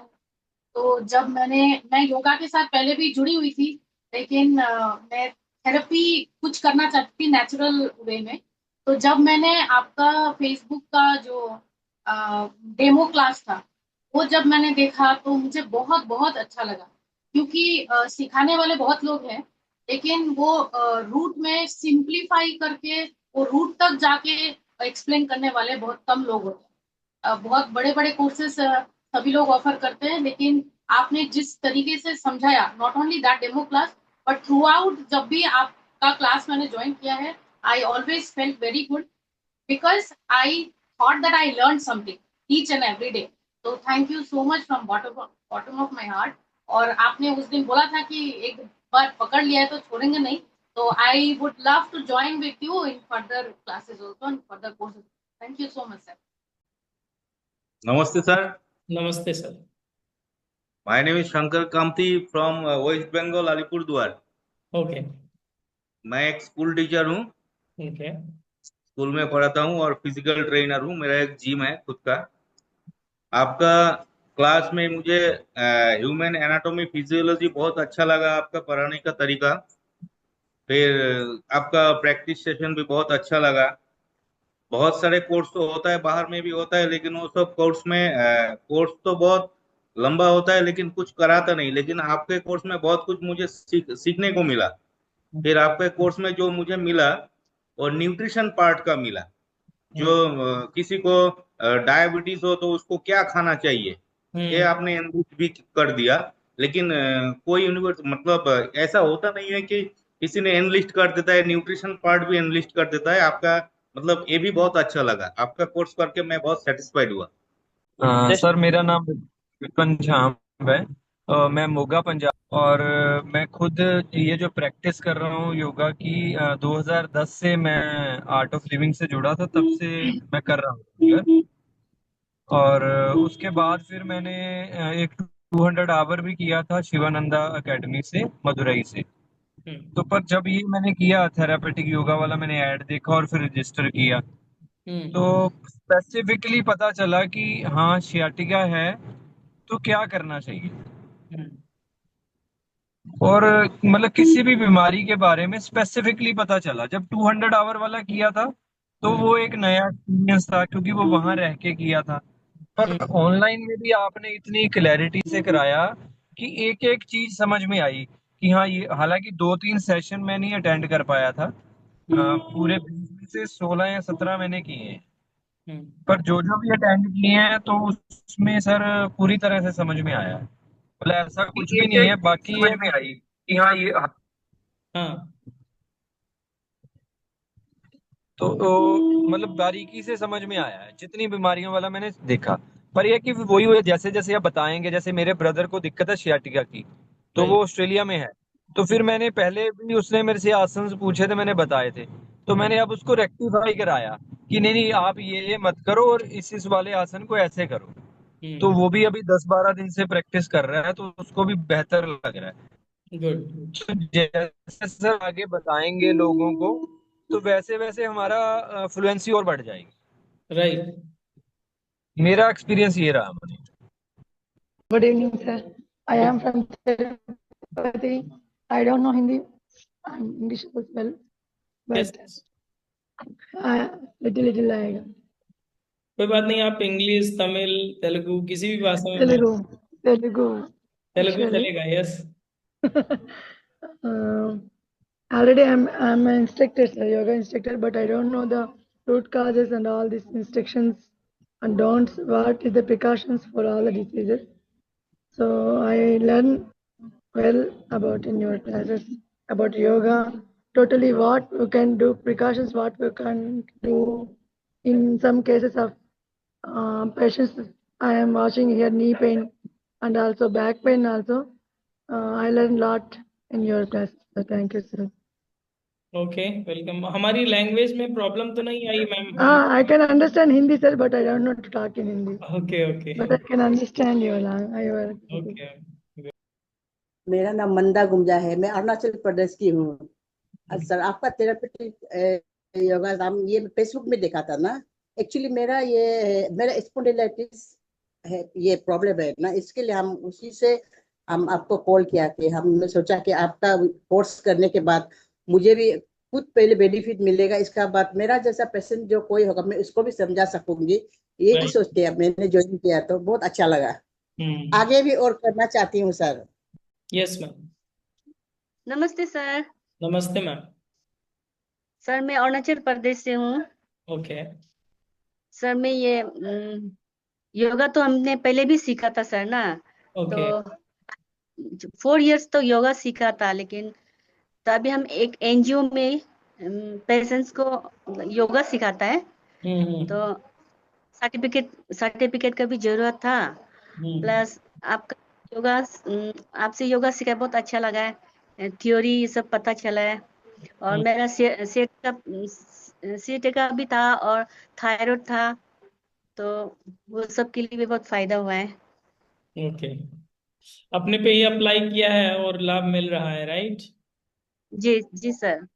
तो जब मैं योगा के साथ पहले भी जुड़ी हुई थी, लेकिन मैं थेरेपी कुछ करना चाहती थी नेचुरल वे में। तो जब मैंने आपका फेसबुक का जो डेमो क्लास था वो जब मैंने देखा तो मुझे बहुत बहुत अच्छा लगा, क्योंकि सिखाने वाले बहुत लोग हैं, लेकिन वो रूट में सिंप्लीफाई करके वो रूट तक जाके एक्सप्लेन करने वाले बहुत कम लोग होते हैं। बहुत बड़े बड़े कोर्सेस सभी लोग ऑफर करते हैं, लेकिन आपने जिस तरीके से समझाया, not only that demo class, but through out जब भी आपका क्लास मैंने ज्वाइन किया है, I always felt very good because I thought that I learned something each and every day. So thank you so much from bottom of my heart. और आपने उस दिन बोला था कि एक बार पकड़ लिया है तो छोड़ेंगे नहीं. तो I would love to join with you in further classes also and further courses. Thank you so much, sir. नमस्ते सर. नमस्ते sir. My name is Shankar Kamti from West Bengal, Alipurduar. Okay. मैं एक स्कूल टीचर हूँ. ओके. स्कूल में पढ़ाता हूँ और फिजिकल ट्रेनर हूँ. मेरा एक जिम है खुद का. आपका क्लास में मुझे ह्यूमन एनाटॉमी फिजियोलॉजी बहुत अच्छा लगा. आपका पढ़ाने का तरीका, फिर आपका प्रैक्टिस सेशन भी बहुत अच्छा लगा. बहुत सारे कोर्स तो होता है, बाहर में भी होता है, लेकिन वो सब कोर्स में कोर्स तो बहुत लंबा होता है लेकिन कुछ कराता नहीं. लेकिन आपके कोर्स में बहुत कुछ मुझे सीखने को मिला. फिर आपके कोर्स में जो मुझे मिला और न्यूट्रिशन पार्ट का मिला. जो किसी को डायबिटीज हो तो उसको क्या खाना चाहिए, ये आपने एनलिस्ट भी कर दिया. लेकिन कोई यूनिवर्स मतलब ऐसा होता नहीं है कि किसी ने एनलिस्ट कर देता है, न्यूट्रिशन पार्ट भी एनलिस्ट कर देता है. आपका मतलब ये भी बहुत अच्छा लगा. आपका कोर्स करके मैं बहुत सेटिस्फाइड हुआ. सर मेरा नाम विपिन झाम है. मैं मोगा पंजाब और मैं खुद ये जो प्रैक्टिस कर रहा हूँ योगा की 2010 से मैं आर्ट ऑफ लिविंग से जुड़ा था, तब से मैं कर रहा हूँ. और उसके बाद फिर मैंने एक 200 आवर भी किया था शिवानंदा एकेडमी से, मदुरई से. तो पर जब ये मैंने किया थेरापेटिक योगा वाला, मैंने ऐड देखा और फिर रजिस्टर किया, तो स्पेसिफिकली पता चला कि हाँ शियाटिका है, तो क्या करना चाहिए. और मतलब किसी भी बीमारी के बारे में स्पेसिफिकली पता चला जब 200 आवर वाला किया था. तो वो एक नया एक्सपीरियंस था क्योंकि वो वहां रह के किया था. पर ऑनलाइन में भी आपने इतनी क्लैरिटी से कराया कि एक एक चीज समझ में आई कि हाँ ये, हालांकि 2-3 सेशन मैं नहीं अटेंड कर पाया था, पूरे 20 में से 16 या 17 मैंने किए हैं. पर जो जो भी अटेंड किए हैं तो उसमें सर पूरी तरह से समझ में आया है. मतलब ऐसा कुछ भी एक नहीं एक है, बाकी समझ ये में आई कि हाँ ये हाँ. मतलब बारीकी से समझ में आया है जितनी बीमारियों वाला मैंने देखा. पर यह कि वही हुए, जैसे जैसे आप बताएंगे, जैसे मेरे ब्रदर को दिक्कत है सियाटिका की, तो वो ऑस्ट्रेलिया में है. तो फिर मैंने पहले भी, उसने मेरे से आसन पूछे थे, मैंने बताए थे, तो मैंने अब उसको रेक्टिफाई कराया कि नहीं नहीं आप ये मत करो और इस वाले आसन को ऐसे करो. तो वो भी अभी 10-12 दिन से प्रैक्टिस कर रहा है, तो उसको भी बेहतर लग रहा है. गुड. तो जैसे सर आगे बताएंगे लोगों को, तो वैसे वैसे हमारा फ्लुएंसी और बढ़ जाएगी. राइट. मेरा एक्सपीरियंस ये रहा मुझे. Good evening, sir. I am from Tirupati. I don't know Hindi and English as well, but little आएगा. कोई बात नहीं, आप इंग्लिश, तमिल, तेलुगु किसी भी भाषा में तेलुगु तेलुगु तेलुगु actually. चलेगा. Yes. Already I'm an instructor, sir, yoga instructor, but I don't know the root causes and all these instructions and don'ts. What is the precautions for all the diseases? So I learn well about in your classes about yoga. Totally, what we can do, precautions, what we can do in some cases of patients. I am watching here knee pain and also back pain also. I learned a lot in your class. So thank you, sir. Okay, welcome. हमारी लैंग्वेज में प्रॉब्लम तो नहीं आई ma'am? I can understand Hindi, sir, but I don't know to talk in Hindi. Okay. Okay. But I can understand your language. Okay. मेरा नाम मंदा गुंजा है. मैं अरुणाचल प्रदेश की हूँ. सर आपका थेरापेटिक योगा नाम ये फेसबुक में देखा था ना. एक्चुअली मेरा स्पॉन्डिलाइटिस है, ये प्रॉब्लम है ना, इसके लिए हम उसी से हम आपको कॉल किया कि हमने सोचा कि आपका कोर्स करने के बाद मुझे भी खुद पहले बेनिफिट मिलेगा, इसका बाद मेरा जैसा पेशेंट जो कोई होगा मैं उसको भी समझा सकूंगी. यही सोच के मैंने ज्वाइन किया, तो बहुत अच्छा लगा. आगे भी और करना चाहती हूँ सर. Yes ma'am. नमस्ते सर. नमस्ते मैम. सर मैं अरुणाचल प्रदेश से हूँ. ओके. सर मैं ये योगा तो हमने पहले भी सीखा था सर ना. ओके. तो 4 इयर्स तो योगा सीखा था, लेकिन तो अभी हम एक एनजीओ में पेशेंट्स को योगा सिखाता है, तो सर्टिफिकेट सर्टिफिकेट का भी जरूरत था। प्लस आपका योगा आपसे योगा सीखा बहुत अच्छा लगा है, थ्योरी ये सब पता चला है। और मेरा सीट का भी था और थायराइड था, तो वो सब के लिए भी बहुत फायदा हुआ है। ओके, अपने पे ही अप्लाई किया है और लाभ मिल रहा है, राइट? जी जी सर।